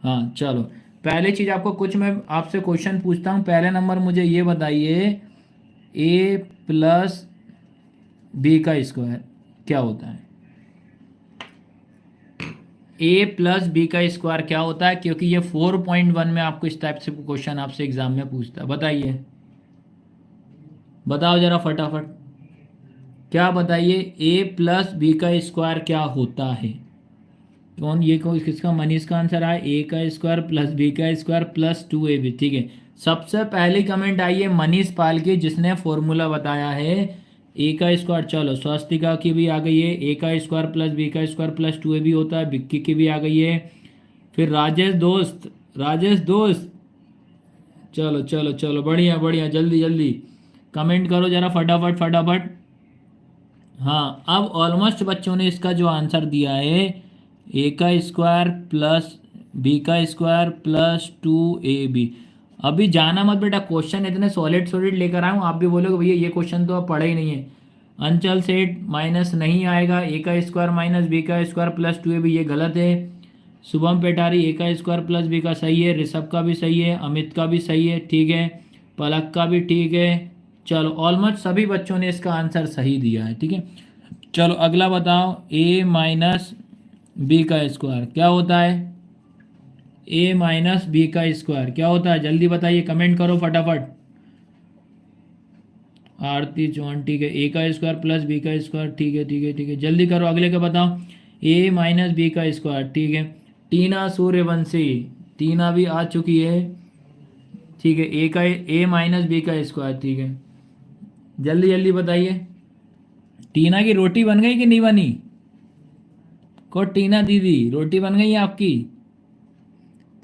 हाँ चलो पहले चीज़ आपको कुछ मैं आपसे क्वेश्चन पूछता हूँ। पहले नंबर मुझे ये बताइए, ए प्लस बी का स्क्वायर क्या होता है? ए प्लस बी का स्क्वायर क्या होता है? क्योंकि ये 4.1 में आपको इस टाइप से क्वेश्चन आपसे एग्जाम में पूछता है। बताइए, बताओ जरा फटाफट, क्या बताइए, ए प्लस बी का स्क्वायर क्या होता है? कौन, ये कोई किसका, मनीष का आंसर आया, ए का स्क्वायर प्लस बी का स्क्वायर प्लस 2ab। ठीक है, सबसे पहले कमेंट आई है मनीष पाल की, जिसने फॉर्मूला बताया है ए का स्क्वायर। चलो, स्वास्तिका की भी आ गई है, ए का स्क्वायर प्लस बी का स्क्वायर प्लस 2ab होता है, विक्की की भी आ गई है। फिर राजेश दोस्त, राजेश दोस्त, चलो चलो चलो, बढ़िया बढ़िया, जल्दी जल्दी कमेंट करो जरा फटाफट फटाफट। हाँ, अब ऑलमोस्ट बच्चों ने इसका जो आंसर दिया है, ए का स्क्वायर प्लस बी का स्क्वायर प्लस 2ab। अभी जाना मत बेटा, क्वेश्चन इतने सॉलिड सॉलिड लेकर आया हूँ, आप भी बोलोगे भैया ये क्वेश्चन तो आप पढ़े ही नहीं है। अंचल सेठ माइनस नहीं आएगा, ए का स्क्वायर माइनस बी का स्क्वायर प्लस 2ab, ये गलत है। शुभम पेटारी, ए का स्क्वायर प्लस बी का सही है, ऋषभ का भी सही है, अमित का भी सही है, ठीक है, पलक का भी ठीक है। चलो, ऑलमोस्ट सभी बच्चों ने इसका आंसर सही दिया है, ठीक है। चलो अगला बताओ, ए माइनस बी का स्क्वायर क्या होता है? ए माइनस बी का स्क्वायर क्या होता है? जल्दी बताइए, कमेंट करो फटाफट। आरती चौहान, ठीक है, ए का स्क्वायर प्लस बी का स्क्वायर, ठीक है ठीक है ठीक है, जल्दी करो, अगले का बताओ, ए माइनस बी का स्क्वायर, ठीक है। टीना सूर्यवंशी, टीना भी आ चुकी है, ठीक है, ए माइनस बी का स्क्वायर, ठीक है, जल्दी जल्दी बताइए। टीना की रोटी बन गई कि नहीं बनी? को टीना दीदी, रोटी बन गई है आपकी?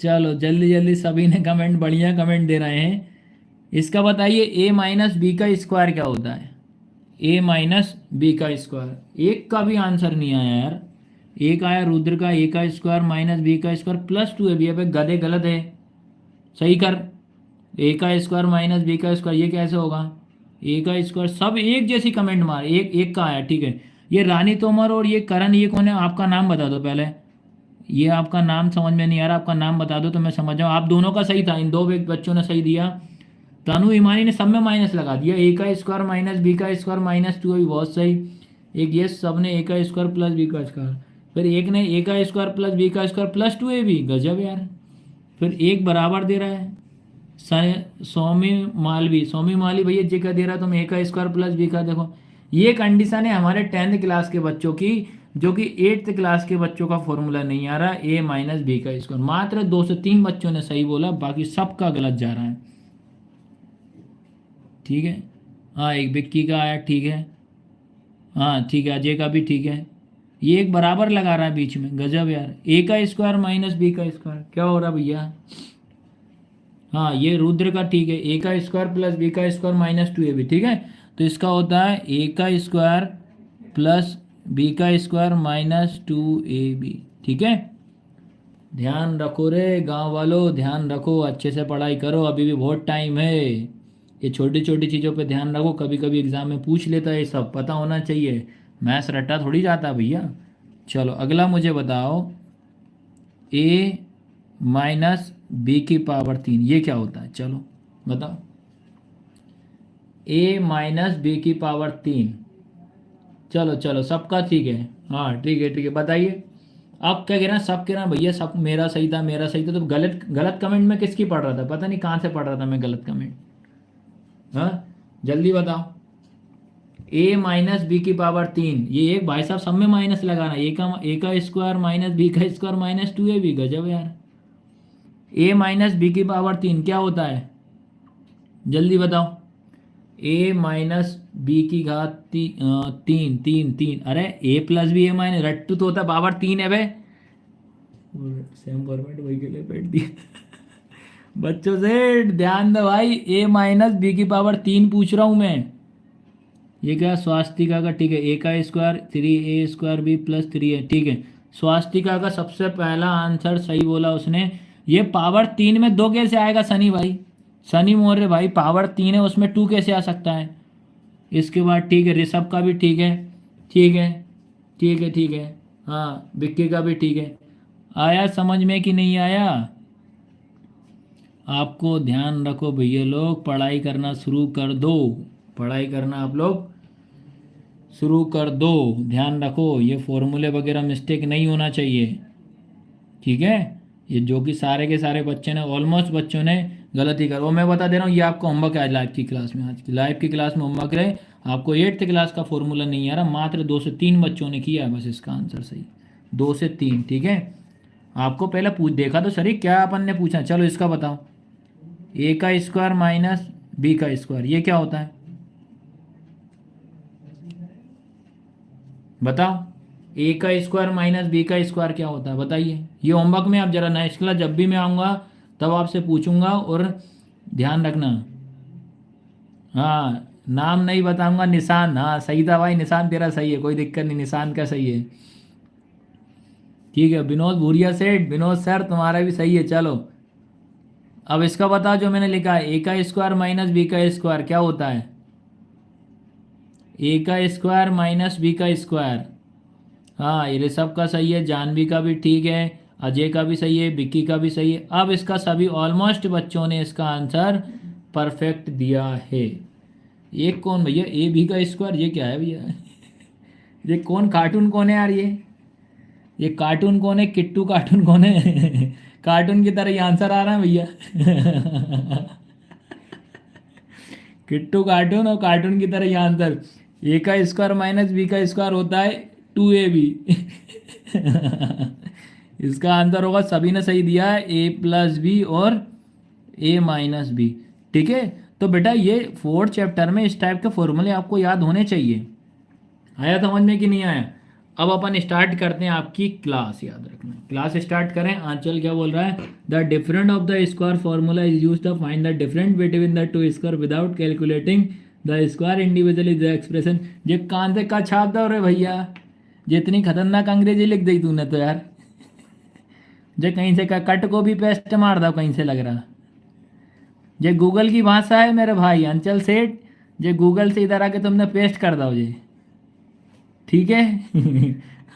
चलो जल्दी जल्दी, सभी ने कमेंट, बढ़िया कमेंट दे रहे हैं। इसका बताइए, ए माइनस बी का स्क्वायर क्या होता है? ए माइनस बी का स्क्वायर, एक का भी आंसर नहीं आया यार। एक आया रुद्र का, ए का स्क्वायर माइनस बी का स्क्वायर प्लस 2ab। अब गधे, गलत है, सही कर। ए का स्क्वायर माइनस बी का स्क्वायर, ये कैसे होगा? ए का स्क्वायर, सब एक जैसी कमेंट मार, एक एक का आया, ठीक है। ये रानी तोमर और ये करण, ये कौन है? आपका नाम बता दो पहले, ये आपका नाम समझ में नहीं आ रहा, आपका नाम बता दो तो मैं समझ जाऊँ। आप दोनों का सही था, इन दो बच्चों ने सही दिया। तनु ईमानी ने सब में माइनस लगा दिया, ए का स्क्वायर माइनस बी का स्क्वायर माइनस 2 भी बहुत सही। एक ये सब ने ए का स्क्वायर प्लस बी का स्क्वायर, फिर एक ने ए का स्क्वायर प्लस बी का स्क्वायर प्लस 2ab, गजब यार। फिर एक बराबर दे रहा है। सौमी मालवी, सौमी मालवी भैया जी का दे रहा है, तुम ए का स्क्वायर प्लस बी का, देखो ये कंडीशन है हमारे 10th क्लास के बच्चों की, जो कि 8th क्लास के बच्चों का फॉर्मूला नहीं आ रहा। ए माइनस बी का स्क्वायर, मात्र 2 से 3 बच्चों ने सही बोला, बाकी सबका गलत जा रहा है, ठीक है। हाँ, एक विक्की का आया, ठीक है, हाँ ठीक है, अजय का भी ठीक है। ये एक बराबर लगा रहा है बीच में, गजब यार। ए का स्क्वायर माइनस बी का स्क्वायर क्या हो रहा है भैया? हाँ, ये रुद्र का ठीक है, ए का स्क्वायर प्लस बी का स्क्वायर माइनस 2ab, ठीक है। तो इसका होता है ए का स्क्वायर प्लस बी का स्क्वायर माइनस 2ab, ठीक है। ध्यान रखो रे गांव वालों, ध्यान रखो, अच्छे से पढ़ाई करो, अभी भी बहुत टाइम है। ये छोटी छोटी चीज़ों पे ध्यान रखो, कभी कभी एग्जाम में पूछ लेता है, ये सब पता होना चाहिए, मैथ्स रट्टा थोड़ी जाता भैया। चलो अगला मुझे बताओ, ए माइनस बी की पावर 3 ये क्या होता है? चलो बताओ, ए माइनस बी की पावर 3, चलो चलो सबका ठीक है, हाँ ठीक है ठीक है, बताइए। आप क्या कह रहे हैं? सब कह रहे हैं भैया सब मेरा सही था मेरा सही था, तो गलत गलत कमेंट में किसकी पढ़ रहा था? पता नहीं कहाँ से पढ़ रहा था मैं गलत कमेंट। हाँ, जल्दी बताओ। ए माइनस बी की पावर 3, ये एक भाई साहब सब में माइनस लगाना, ए का स्क्वायर माइनस बी का स्क्वायर माइनस 2ab, गजब यार। ए माइनस बी की पावर 3 क्या होता है? जल्दी बताओ। ए माइनस बी की घात 3 3 3, अरे ए प्लस बी ए माइनस, रट्टू तो होता है, पावर 3 है भाई। सेम फॉर्मेट वही के लिए बैठ दिया बच्चों से ध्यान दो भाई, ए माइनस बी की पावर 3 पूछ रहा हूं मैं। ये क्या? स्वास्तिका का, ठीक है, ए का square 3a square B plus 3 है, ठीक है। स्वास्तिका का सबसे पहला आंसर सही बोला उसने। ये पावर 3 में 2 कैसे आएगा सनी भाई? सनी मौर्य भाई, पावर 3 है उसमें 2 कैसे आ सकता है? इसके बाद ठीक है, ऋषभ का भी ठीक है, ठीक है ठीक है ठीक है, हाँ विक्की का भी ठीक है। आया समझ में कि नहीं आया? आपको ध्यान रखो भैया लोग, पढ़ाई करना शुरू कर दो, पढ़ाई करना आप लोग शुरू कर दो। ध्यान रखो ये फॉर्मूले वगैरह मिस्टेक नहीं होना चाहिए, ठीक है। ये जो कि सारे के सारे बच्चे ने, ऑलमोस्ट बच्चों ने गलती कर, वो मैं बता दे रहा हूँ, ये आपको होमवर्क है आज लाइव की क्लास में, आज की लाइव की क्लास में होमवर्क है आपको। 8th क्लास का फॉर्मूला नहीं आ रहा, मात्र 2 से 3 बच्चों ने किया है बस इसका आंसर सही, 2 से 3, ठीक है। आपको पहले पूछ देखा तो सही क्या अपन ने पूछा। चलो इसका बताओ, ए का स्क्वायर माइनस बी का स्क्वायर, ये क्या होता है बताओ। ए का स्क्वायर माइनस बी का स्क्वायर क्या होता है बताइए। ये होमवर्क में आप जरा नेक्स्ट क्लास जब भी मैं आऊँगा तब आपसे पूछूंगा, और ध्यान रखना। हाँ नाम नहीं बताऊंगा, निशान, हाँ सही था भाई, निशान तेरा सही है, कोई दिक्कत नहीं, निशान का सही है, ठीक है। विनोद भूरिया सेठ, विनोद सर तुम्हारा भी सही है। चलो अब इसका बताओ जो मैंने लिखा है, ए का स्क्वायर माइनस बी का स्क्वायर क्या होता है। ए का स्क्वायर माइनस बी का स्क्वायर, हाँ ये ऋषभ का सही है, जानवी का भी ठीक है, अजय का भी सही है, विक्की का भी सही है। अब इसका सभी ऑलमोस्ट बच्चों ने इसका आंसर परफेक्ट दिया है। एक कौन भैया, ए बी का स्क्वायर, ये क्या है भैया ये कौन कार्टून कौन है यार, ये कार्टून कौन है, किट्टू कार्टून कौन है कार्टून की तरह ये आंसर आ रहा है भैया किट्टू कार्टून और कार्टून की तरह ये आंसर। ए का स्क्वायर माइनस बी का स्क्वायर होता है 2ab इसका आंसर होगा, सभी ने सही दिया है, ए प्लस बी और ए माइनस बी, ठीक है। तो बेटा ये 4th चैप्टर में इस टाइप के फॉर्मूले आपको याद होने चाहिए। आया समझ में कि नहीं आया। अब अपन स्टार्ट करते हैं आपकी क्लास, याद रखना क्लास स्टार्ट करें। आंचल क्या बोल रहा है, the different of the square formula is use to find the different between the two square without calculating the square individually the expression. ये कान से का छाप दो रे भैया, जितनी खतरनाक अंग्रेजी लिख दी तूने तो यार, जे कहीं से कट को भी पेस्ट मार दो कहीं से लग रहा। जे गूगल की भाषा है मेरे भाई अंचल सेठ, जे गूगल से इधर आके तुमने पेस्ट कर दो जे, ठीक है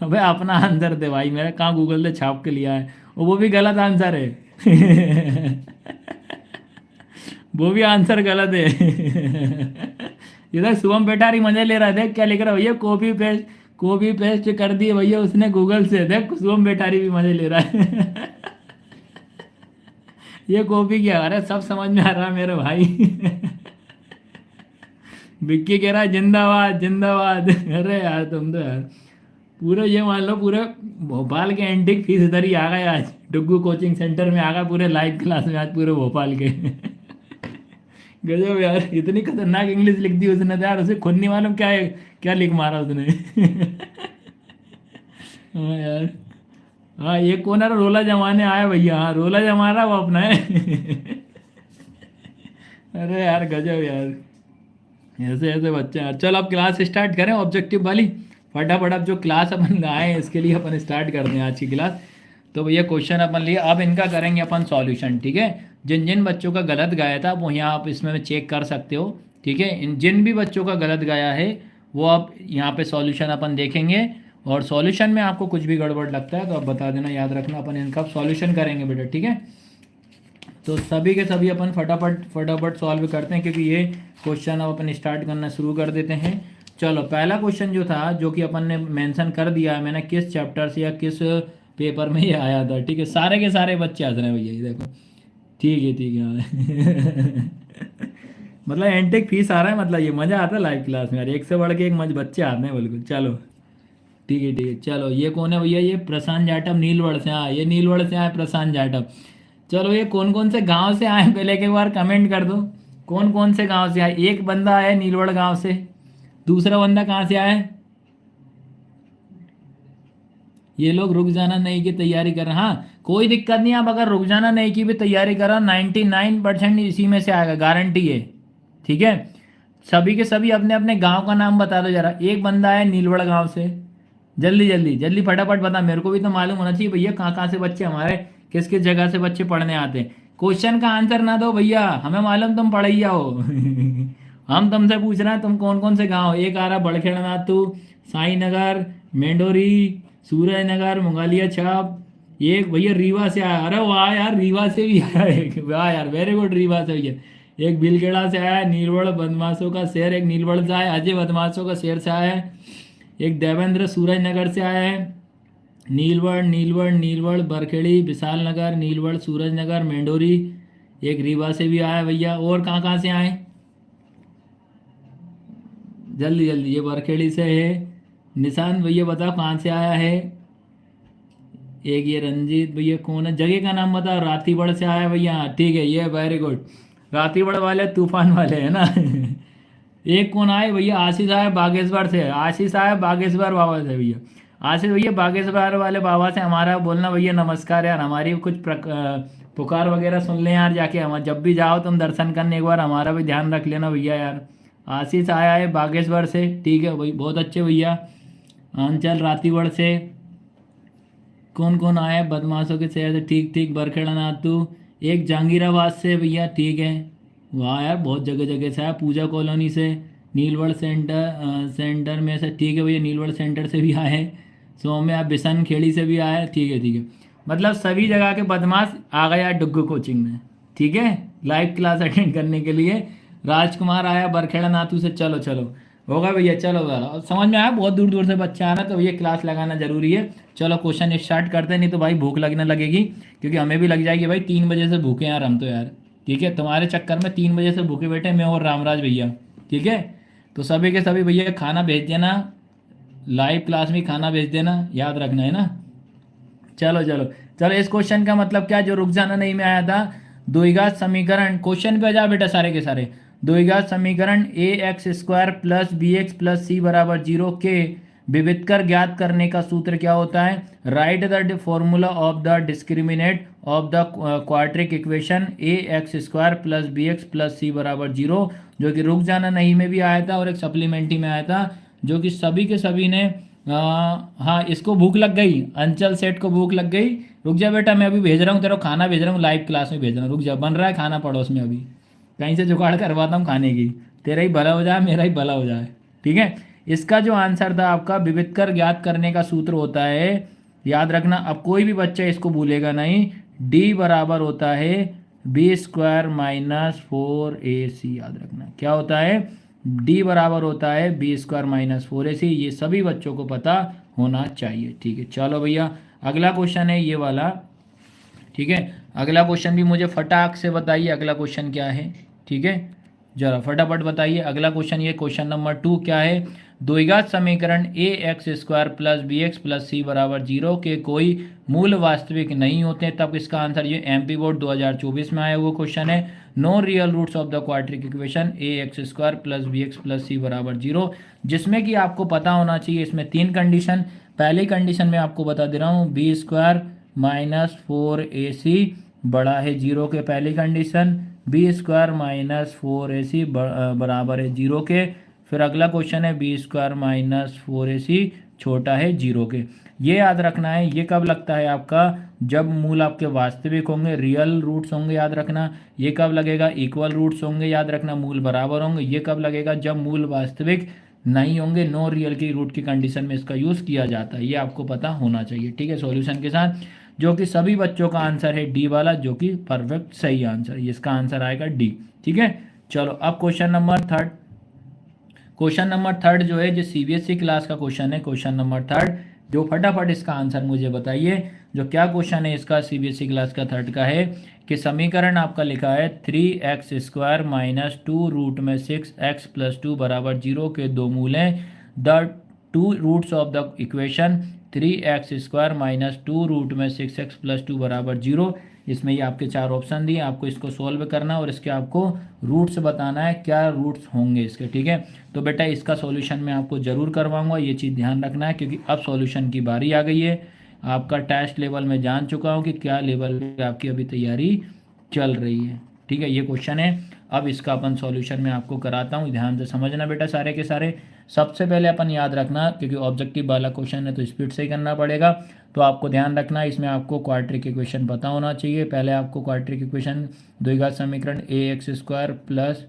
अबे अपना आंसर दे भाई, मेरा कहाँ गूगल से छाप के लिया है, और वो भी गलत आंसर है वो भी आंसर गलत है इधर शुभम पेटारी मजे ले रहा है, देख क्या लिख रहा है भैया, कॉपी पेस्ट कर दिए भैया उसने गूगल से, देख शुभम पेटारी भी मजे ले रहा है ये कॉपी क्या, अरे सब समझ में आ रहा है मेरे भाई विक्की कह रहा है जिंदाबाद जिंदाबाद अरे यार तुम तो यार पूरे ये मान लो पूरे भोपाल के एंटिक फीस इधर ही आ गए आज, डुग्गू कोचिंग सेंटर में आ गए पूरे लाइव क्लास में आज पूरे भोपाल के गजब यार, इतनी खतरनाक इंग्लिश लिख दी उसने तो यार, उसे खुद नहीं मालूम क्या है, क्या लिख मारा उसने हाँ यार, हाँ ये कौन है, रोला जमाने आया भैया, हाँ रोला जमा रहा वो अपना है अरे यार गजब यार, ऐसे ऐसे बच्चे हैं। चल अब क्लास स्टार्ट करें ऑब्जेक्टिव वाली, फटाफट अब जो क्लास अपन आए हैं इसके लिए अपन स्टार्ट करते हैं आज की क्लास। तो भैया क्वेश्चन अपन लिए, अब इनका करेंगे अपन सॉल्यूशन, ठीक है। जिन जिन बच्चों का गलत गाया था वो यहाँ आप इसमें चेक कर सकते हो, ठीक है। इन जिन भी बच्चों का गलत गाया है वो आप यहाँ पे सॉल्यूशन अपन देखेंगे, और सॉल्यूशन में आपको कुछ भी गड़बड़ लगता है तो आप बता देना, याद रखना अपन इनका सॉल्यूशन करेंगे बेटा, ठीक है। तो सभी के सभी अपन फटाफट फटाफट सॉल्व करते हैं, क्योंकि ये क्वेश्चन अब अपन स्टार्ट करना शुरू कर देते हैं। चलो पहला क्वेश्चन जो था, जो कि अपन ने मेंशन कर दिया है मैंने किस चैप्टर से या किस पेपर में ये आया था, ठीक है। सारे के सारे बच्चे आ रहे हैं भैया, ये देखो, ठीक है मतलब एंटेक फीस आ रहा है, मतलब ये मज़ा आता है लाइव क्लास में यार, एक से बढ़ के एक बच्चे आते हैं बिल्कुल। चलो ठीक है चलो, ये कौन है भैया, ये प्रशांत जाटव नीलवड़ से, हाँ ये नीलवड़ से आए प्रशांत जाटव। चलो ये कौन कौन से गांव से आए पहले एक बार कमेंट कर दो, कौन कौन से गांव से आए। एक बंदा आया नीलवड़ गांव से, दूसरा बंदा कहाँ से आया है, ये लोग रुक जाना नहीं की तैयारी कर रहे हैं, हाँ कोई दिक्कत नहीं, आप अगर रुक जाना नहीं की भी तैयारी कर रहा 99% इसी में से आएगा, गारंटी है, ठीक है। सभी के सभी अपने अपने गांव का नाम बता दो जरा। एक बंदा है नीलवड़ गांव से, जल्दी जल्दी जल्दी फटाफट बता, मेरे को भी तो मालूम होना चाहिए भैया कहाँ कहाँ से बच्चे हमारे, किस किस जगह से बच्चे पढ़ने आते हैं। क्वेश्चन का आंसर ना दो भैया, हमें मालूम तुम पढ़ैया हो हम तुमसे पूछ रहे हैं तुम कौन कौन से गांव। एक आ रहा बड़खेड़ा नातू, साई नगर, मेंडोरी, सूरज नगर, मुंगालिया छाप, ये एक भैया रीवा से आया, अरे वाह यार, रीवा से भी आया एक, वाह यार, वेरी गुड, रीवा से भैया। एक भीलखेड़ा से आया है, नीलवड़ बदमाशों का शहर, एक नीलवड़ से आया है, अजय बदमाशों का शहर से आया है। एक देवेंद्र सूरज नगर से आया है। नीलवड़ नीलवड़ नीलवड़ बरखेड़ी विशाल नगर, नीलवड़ सूरज नगर मेंढोरी। एक रीवा से भी आया है भैया। और कहाँ कहाँ से आए, जल्दी जल्दी, ये बरखेड़ी से है। निशान भैया बताओ कहाँ से आया है। एक ये रंजीत भैया कौन है, जगह का नाम बताओ। रातीबड़ से आया भैया, हाँ, ठीक है, ये वेरी गुड। रातीबड़ वाले तूफान वाले है ना। एक कौन आए भैया, आशीष आया बागेश्वर से, आशीष आया बागेश्वर बाबा से भैया। आशीष भैया बागेश्वर वाले बाबा से हमारा बोलना भैया नमस्कार यार, हमारी कुछ पुकार वगैरह सुन लें यार जाके। हम जब भी जाओ तुम दर्शन करने एक बार हमारा भी ध्यान रख लेना भैया यार। आशीष आया है बागेश्वर से, ठीक है भाई, बहुत अच्छे भैया। आंचल रातीवड़ से। कौन कौन आया है बदमाशों के शहर से, ठीक ठीक, बरखेड़ा नातू। एक जहांगीराबाद से भैया, ठीक है, वाह यार, बहुत जगह जगह से आया। पूजा कॉलोनी से, नीलवड़ सेंटर में से, ठीक है भैया, नीलवड़ सेंटर से भी आए हैं। सौम्या बिशन खेड़ी से भी आया है, ठीक है ठीक है। मतलब सभी जगह के बदमाश आ गया डुग्गू कोचिंग में, ठीक है, लाइव क्लास अटेंड करने के लिए। राजकुमार आया बरखेड़ा नातू से, चलो चलो, होगा भैया, चलो वाला अब समझ में आया। बहुत दूर दूर से बच्चे आ रहे हैं तो ये क्लास लगाना जरूरी है। चलो क्वेश्चन स्टार्ट करते हैं, नहीं तो भाई भूख लगने लगेगी, क्योंकि हमें भी लग जाएगी भाई। 3 बजे से भूखे यार हम तो यार, ठीक है, तुम्हारे चक्कर में 3 बजे से भूखे बैठे मैं और रामराज भैया, ठीक है। तो सभी के सभी भैया खाना भेज देना, लाइव क्लास में खाना भेज देना, याद रखना है ना। चलो चलो चलो, इस क्वेश्चन का मतलब क्या, जो रुक जाना नहीं में आया था। द्विघात समीकरण, क्वेश्चन पे आ जा बेटा सारे के सारे। द्विघात समीकरण a x square plus b x plus c बराबर 0 के विविधकर ज्ञात करने का सूत्र क्या होता है। Write the formula of the discriminant of the quadratic equation a x square plus b x plus c बराबर 0, जो कि रुक जाना नहीं में भी आया था और एक सप्लीमेंट्री में आया था, जो कि सभी के सभी ने हाँ, इसको भूख लग गई, अंचल सेठ को भूख लग गई। रुक जा बेटा, मैं अभी भेज रहा हूँ तेरा खाना, भेज रहा हूँ लाइव क्लास में भेज रहा हूँ, रुक जा, बन रहा है खाना पड़ोस में, अभी कहीं से जुगाड़ करवाता हूँ खाने की, तेरा ही भला हो जाए मेरा ही भला हो जाए, ठीक है। इसका जो आंसर था आपका, विविधकर ज्ञात करने का सूत्र होता है, याद रखना, अब कोई भी बच्चा इसको भूलेगा नहीं, डी बराबर होता है बी स्क्वायर माइनस 4ac, याद रखना क्या होता है, डी बराबर होता है बी स्क्वायर माइनस 4ac, ये सभी बच्चों को पता होना चाहिए, ठीक है। चलो भैया, अगला क्वेश्चन है ये वाला, ठीक है। अगला क्वेश्चन भी मुझे फटाक से बताइए, अगला क्वेश्चन क्या है, ठीक है, जरा फटाफट बताइए अगला क्वेश्चन। ये क्वेश्चन नंबर 2 क्या है। द्विघात समीकरण a x square plus b x plus c बराबर 0 के कोई मूल वास्तविक नहीं होते, तब इसका आंसर, ये एमपी बोर्ड 2024 में आया हुआ क्वेश्चन है। No real roots of the quadratic equation a x square plus b x plus c बराबर 0, जिसमें कि आपको पता होना चाहिए इसमें 3 कंडीशन। पहली कंडीशन में आपको बता दे रहा हूँ, बी स्क्वायर माइनस 4ac बड़ा है 0 के, पहली condition. B square minus 4ac बराबर है 0 के। फिर अगला क्वेश्चन है बी स्क्वायर माइनस 4ac छोटा है 0 के। ये याद रखना है, ये कब लगता है आपका, जब मूल आपके वास्तविक होंगे, रियल रूट्स होंगे, याद रखना। ये कब लगेगा, इक्वल रूट्स होंगे, याद रखना, मूल बराबर होंगे। ये कब लगेगा, जब मूल वास्तविक नहीं होंगे, नो रियल की रूट की कंडीशन में इसका यूज़ किया जाता है, ये आपको पता होना चाहिए, ठीक है। सॉल्यूशन के साथ, जो कि सभी बच्चों का आंसर है डी वाला, जो कि परफेक्ट सही आंसर है, इसका आंसर आएगा डी, ठीक है। चलो अब question number third, question number third जो है, जो सीबीएसई क्लास का क्वेश्चन है, क्वेश्चन नंबर थर्ड, जो फटाफट इसका आंसर मुझे बताइए, जो क्या क्वेश्चन है इसका, सीबीएसई क्लास का थर्ड का है कि समीकरण आपका लिखा है 3x स्क्वायर माइनस 2 रूट में 6x प्लस 2 बराबर 0 के दो मूल हैं। The 2 roots of the equation 3x square minus 2 root में 6x प्लस 2 बराबर 0, इसमें ये आपके 4 ऑप्शन दिए, आपको इसको सॉल्व करना है और इसके आपको रूट्स बताना है, क्या रूट्स होंगे इसके, ठीक है। तो बेटा इसका सॉल्यूशन मैं आपको ज़रूर करवाऊंगा, ये चीज़ ध्यान रखना है, क्योंकि अब सॉल्यूशन की बारी आ गई है। आपका टेस्ट लेवल में जान चुका हूँ कि क्या लेवल पे आपकी अभी तैयारी चल रही है, ठीक है। ये क्वेश्चन है, अब इसका अपन सॉल्यूशन में आपको कराता हूँ, ध्यान से समझना बेटा सारे के सारे। सबसे पहले अपन याद रखना, क्योंकि ऑब्जेक्टिव वाला क्वेश्चन है तो स्पीड से ही करना पड़ेगा, तो आपको ध्यान रखना इसमें आपको क्वाड्रिक इक्वेशन पता होना चाहिए। पहले आपको क्वाड्रिक इक्वेशन, द्विघात समीकरण a x square plus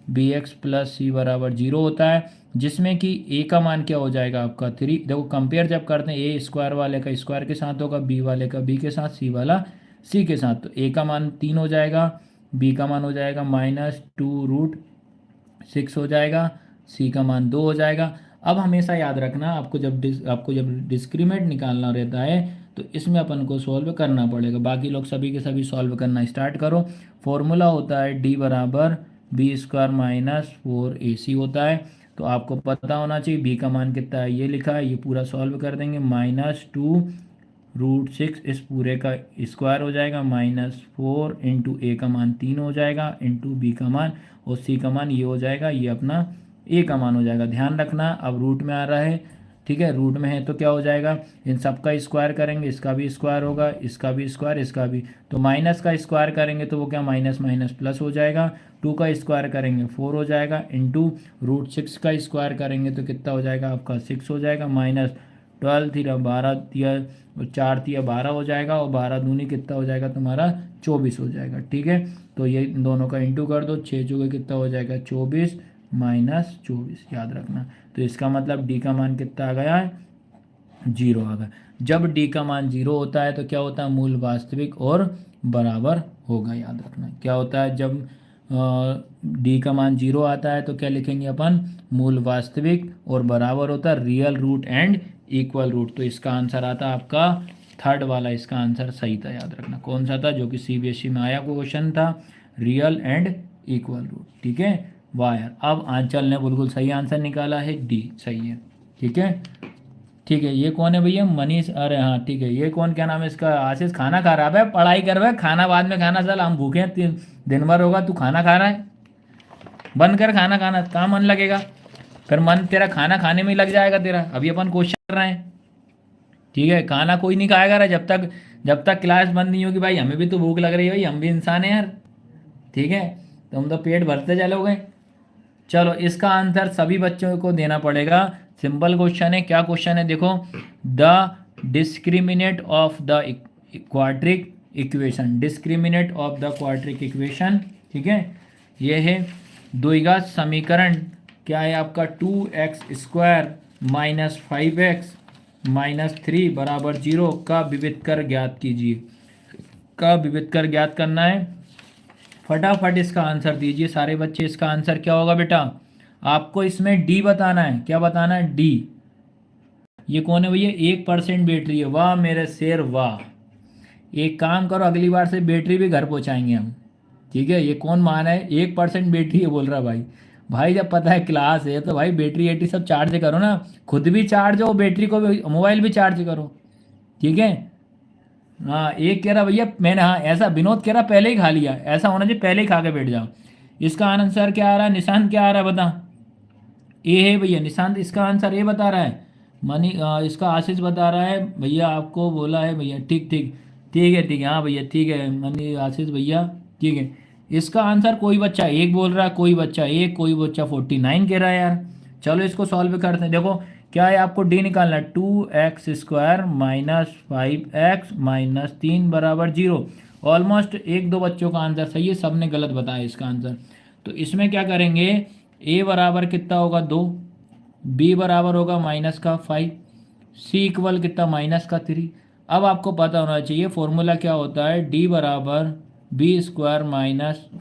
b x plus c बराबर 0 होता है, जिसमें कि ए का मान क्या हो जाएगा आपका 3। देखो कंपेयर जब करते हैं ए स्क्वायर वाले का स्क्वायर के साथ होगा, बी वाले का बी के साथ, सी वाला सी के साथ, तो ए का मान 3 हो जाएगा, बी का मान हो जाएगा -2√6 हो जाएगा, सी का मान 2 हो जाएगा। अब हमेशा याद रखना, आपको जब डिस्क्रीमेंट निकालना रहता है तो इसमें अपन को सॉल्व करना पड़ेगा। बाकी लोग सभी के सभी सॉल्व करना स्टार्ट करो। फॉर्मूला होता है डी बराबर बी स्क्वायर -4ac होता है, तो आपको पता होना चाहिए बी का मान कितना है, ये लिखा है, ये पूरा सॉल्व कर देंगे। -2√6 इस पूरे का स्क्वायर हो जाएगा, -4 इंटू ए का मान 3 हो जाएगा, इंटू बी का मान और सी का मान ये हो जाएगा, ये अपना ए का मान हो जाएगा। ध्यान रखना अब रूट में आ रहा है, ठीक है, रूट में है तो क्या हो जाएगा, इन सब का स्क्वायर करेंगे, इसका भी स्क्वायर होगा, इसका भी स्क्वायर, इसका भी, तो माइनस का स्क्वायर करेंगे तो वो क्या माइनस माइनस प्लस हो जाएगा, 2 का स्क्वायर करेंगे 4 हो जाएगा, इंटू √6 का स्क्वायर करेंगे तो कितना हो जाएगा आपका 6 हो जाएगा, -12 3 12 4 3 12 हो जाएगा, और 12 दूनी कितना हो जाएगा तुम्हारा 24 हो जाएगा, ठीक है। तो ये दोनों का इंटू कर दो, 6 चौके कितना हो जाएगा 24 -24, याद रखना। तो इसका मतलब डी का मान कितना आ गया है 0 आ गया। जब डी का मान 0 होता है तो क्या होता है, मूल वास्तविक और बराबर होगा, याद रखना। क्या होता है जब डी का मान 0 आता है तो क्या लिखेंगे अपन, मूल वास्तविक और बराबर होता है real root and equal root. तो इसका आंसर आता है आपका थर्ड वाला, इसका आंसर सही था, याद रखना। कौन सा था, जो कि सीबीएसई में आया क्वेश्चन था, रियल एंड इक्वल रूट, ठीक है। वाह यार, अब आंचल ने बिल्कुल सही आंसर निकाला है, डी सही है, ठीक है। ठीक है, ये कौन है भैया, मनीष, अरे हाँ ठीक है, ये कौन, क्या नाम है इसका, आशीष। खाना खा रहा है, पढ़ाई कर रहा है, खाना बाद में खाना, चल हम भूखे हैं, दिन भर होगा तू खाना खा रहा है, बंद कर खाना खाना, कहाँ मन लगेगा, फिर मन तेरा खाना खाने में ही लग जाएगा तेरा। अभी अपन क्वेश्चन कर रहे हैं, ठीक है। खाना कोई नहीं खाएगा रहा जब तक क्लास बंद नहीं होगी। भाई हमें भी तो भूख लग रही है, भाई हम भी इंसान हैं यार, ठीक है। तुम तो पेट भरते चलोगे। चलो इसका आंसर सभी बच्चों को देना पड़ेगा, सिंपल क्वेश्चन है। क्या क्वेश्चन है देखो, the discriminate of the quadratic equation, discriminate of the quadratic equation, ठीक है। ये है द्विघात समीकरण, क्या है आपका 2x² - 5x - 3 बराबर 0 का विविध कर ज्ञात कीजिए। का विविध कर ज्ञात करना है, फटाफट इसका आंसर दीजिए सारे बच्चे। इसका आंसर क्या होगा बेटा, आपको इसमें डी बताना है। क्या बताना है, डी। ये कौन है भैया, 1% बैटरी है, वाह मेरे शेर वाह। एक काम करो, अगली बार से बैटरी भी घर पहुंचाएंगे हम, ठीक है। ये कौन मान है, 1% बैटरी है बोल रहा भाई। भाई जब पता है क्लास है तो भाई बैटरी एटी सब चार्ज करो ना, खुद भी चार्ज हो, बैटरी को भी, मोबाइल भी चार्ज करो, ठीक है। हाँ एक कह रहा भैया मैंने, हाँ ऐसा विनोद कह रहा पहले ही खा लिया, ऐसा होना चाहिए पहले ही खा के बैठ जाओ। इसका आंसर क्या आ रहा है, निशांत क्या आ रहा है बता। ए है भैया, निशांत इसका आंसर ए बता रहा है। मनी इसका आशीष बता रहा है भैया, आपको बोला है भैया, ठीक ठीक ठीक है, ठीक है, हाँ भैया ठीक है, मनी आशीष भैया, ठीक है। इसका आंसर कोई बच्चा एक बोल रहा है, कोई बच्चा एक, कोई बच्चा 49 कह रहा है यार। चलो इसको सॉल्व करते हैं। देखो क्या है, आपको डी निकालना है, 2x² - 5x - 3 बराबर 0। ऑलमोस्ट एक दो बच्चों का आंसर सही है, सबने गलत बताया इसका आंसर। तो इसमें क्या करेंगे, ए बराबर कितना होगा 2, बी बराबर होगा -5, सी इक्वल कितना -3। अब आपको पता होना चाहिए फॉर्मूला क्या होता है, डी बराबर बी² -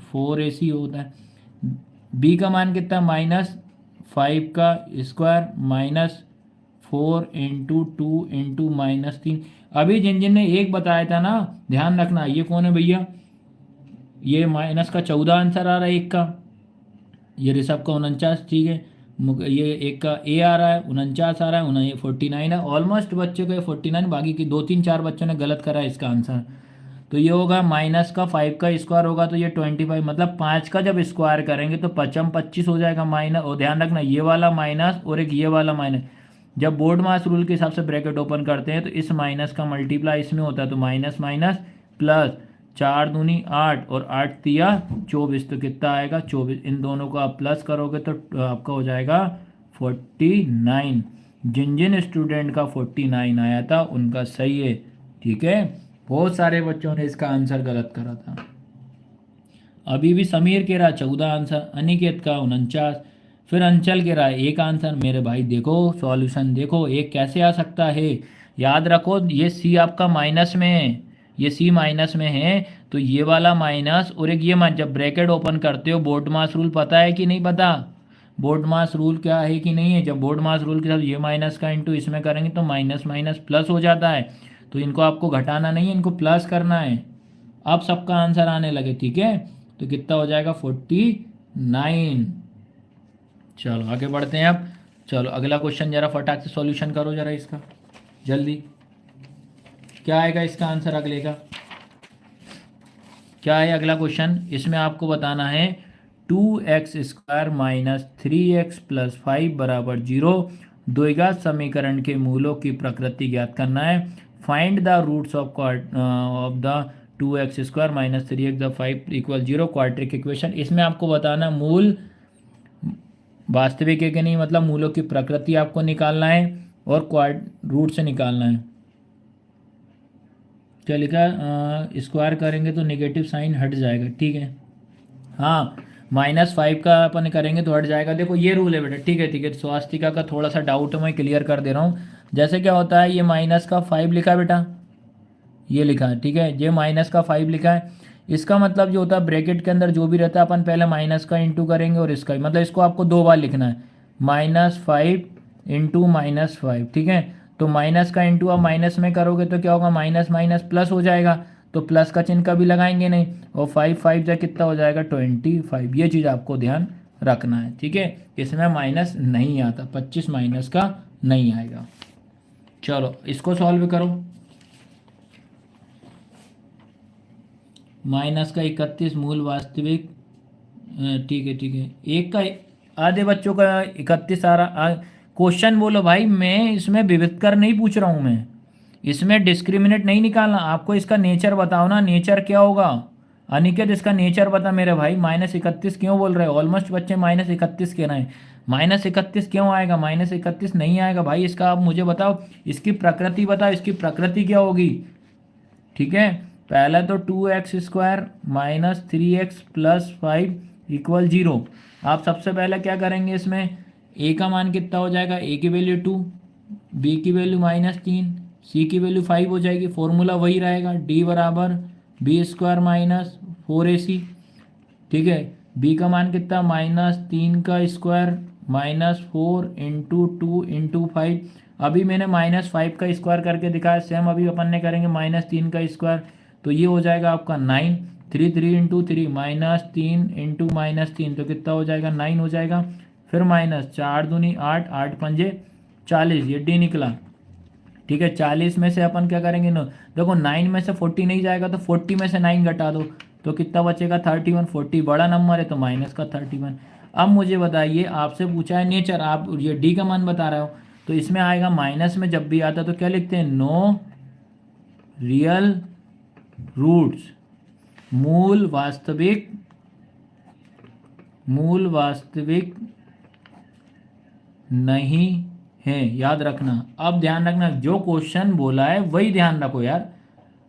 4ac होता है। बी का मान कितना, -5 का स्क्वायर -4 इंटू 2 इंटू -3। अभी जिन जिन ने एक बताया था ना, ध्यान रखना, ये कौन है भैया, ये -14 आंसर आ रहा है एक का, ये ऋषभ का 49, ठीक है। ये एक का ए आ रहा है 49 आ रहा है, 49 है। ऑलमोस्ट बच्चों को 49, बाकी की 2 3 4 बच्चों ने गलत करा है इसका आंसर। तो ये होगा -5 का स्क्वायर होगा तो ये 25, मतलब 5 का जब स्क्वायर करेंगे तो 5 25 हो जाएगा माइनस। और ध्यान रखना ये वाला माइनस और एक ये वाला माइनस, जब बोर्ड मास रूल के हिसाब से ब्रैकेट ओपन करते हैं तो इस माइनस का मल्टीप्लाई इसमें होता है, तो माइनस माइनस प्लस, 4 दूनी 8 और 8 तिया 24, तो कितना आएगा 24। इन दोनों को आप प्लस करोगे तो आपका हो जाएगा 49। जिन जिन स्टूडेंट का 49 आया था उनका सही है, ठीक है। बहुत सारे बच्चों ने इसका आंसर गलत करा था। अभी भी समीर कह रहा 14 आंसर, अनिकेत का 49, फिर अंचल कह रहा है 1 आंसर। मेरे भाई देखो सॉल्यूशन देखो, एक कैसे आ सकता है। याद रखो ये सी आपका माइनस में है, ये सी माइनस में है, तो ये वाला माइनस और एक ये जब ब्रैकेट ओपन करते हो, बोर्ड मास रूल पता है कि नहीं पता? बोर्ड मास रूल क्या है कि नहीं है? जब बोर्ड मास रूल के साथ ये माइनस का इंटू इसमें करेंगे तो माइनस माइनस प्लस हो जाता है, तो इनको आपको घटाना नहीं है, इनको प्लस करना है। अब सबका आंसर आने लगे, ठीक है? तो कितना हो जाएगा 49। चलो आगे बढ़ते हैं अब। चलो अगला क्वेश्चन जरा फटाक से सॉल्यूशन करो जरा इसका जल्दी। क्या आएगा इसका आंसर अगले का? क्या है अगला क्वेश्चन? इसमें आपको बताना है 2x² माइनस 3x प्लस 5 बराबर 0 द्विघात समीकरण के मूलों की प्रकृति ज्ञात करना है। Find the roots of the 2x² minus 3x 5 equal 0 quadratic equation. इसमें आपको बताना मूल वास्तविक है कि नहीं, मतलब मूलों की प्रकृति आपको निकालना है और क्वाड रूट से निकालना है। क्या लिखा? स्क्वायर करेंगे तो नेगेटिव साइन हट जाएगा, ठीक है। हाँ -5 का अपन करेंगे तो हट जाएगा। देखो ये रूल है बेटा, ठीक है ठीक है। स्वास्तिका का थोड़ा सा डाउट मैं क्लियर कर दे रहा हूँ। जैसे क्या होता है, ये -5 लिखा है बेटा, ये लिखा है, ठीक है। ये -5 लिखा है, इसका मतलब जो होता है ब्रैकेट के अंदर जो भी रहता है अपन पहले माइनस का इंटू करेंगे और इसका मतलब इसको आपको 2 बार लिखना है, -5 इंटू -5, ठीक है। तो माइनस का इंटू आप माइनस में करोगे तो क्या होगा, माइनस माइनस प्लस हो जाएगा, तो प्लस का चिन्ह कभी लगाएंगे नहीं, और 5 5 से कितना हो जाएगा 25। ये चीज़ आपको ध्यान रखना है, ठीक है। इसमें माइनस नहीं आता, 25 माइनस का नहीं आएगा। चलो इसको सॉल्व करो। माइनस का 31 मूल वास्तविक, ठीक है ठीक है। एक का आधे बच्चों का 31 आ रहा। क्वेश्चन बोलो भाई, मैं इसमें विविध कर नहीं पूछ रहा हूँ, मैं इसमें डिस्क्रिमिनेट नहीं निकालना। आपको इसका नेचर बताओ ना, नेचर क्या होगा? अनिकेत इसका नेचर बता मेरे भाई। -31 क्यों बोल रहे हो? ऑलमोस्ट बच्चे -31 कह रहे हैं। -31 क्यों आएगा? -31 नहीं आएगा भाई, इसका आप मुझे बताओ, इसकी प्रकृति बताओ, इसकी प्रकृति क्या होगी, ठीक है। पहला तो 2x² minus 3x plus 5 equal 0। आप सबसे पहले क्या करेंगे, इसमें a का मान कितना हो जाएगा, a की वैल्यू 2, b की वैल्यू -3, c की वैल्यू 5 हो जाएगी। फॉर्मूला वही रहेगा, d बराबर b² माइनस 4ac, ठीक है। b का मान कितना, -3 का स्क्वायर माइनस 4 इंटू 2 इंटू 5। अभी मैंने -5 का स्क्वायर करके दिखाया, सेम अभी अपन ने करेंगे -3 का स्क्वायर, तो ये हो जाएगा आपका 9। 3 3 इंटू 3 -3 इंटू -3, तो कितना हो जाएगा 9 हो जाएगा। फिर माइनस 4 दूनी 8, 8 पंजे 40, ये डी निकला, ठीक है। 40 में से अपन क्या करेंगे ना, देखो 9 में से 40 नहीं जाएगा, तो 40 में से 9 घटा दो, तो कितना बचेगा 31। 40 बड़ा नंबर है तो माइनस का 31। अब मुझे बताइए, आपसे पूछा है नेचर, आप ये डी का मान बता रहे हो, तो इसमें आएगा माइनस में जब भी आता तो क्या लिखते हैं, नो रियल रूट्स, मूल वास्तविक नहीं है, याद रखना। अब ध्यान रखना, जो क्वेश्चन बोला है वही ध्यान रखो यार।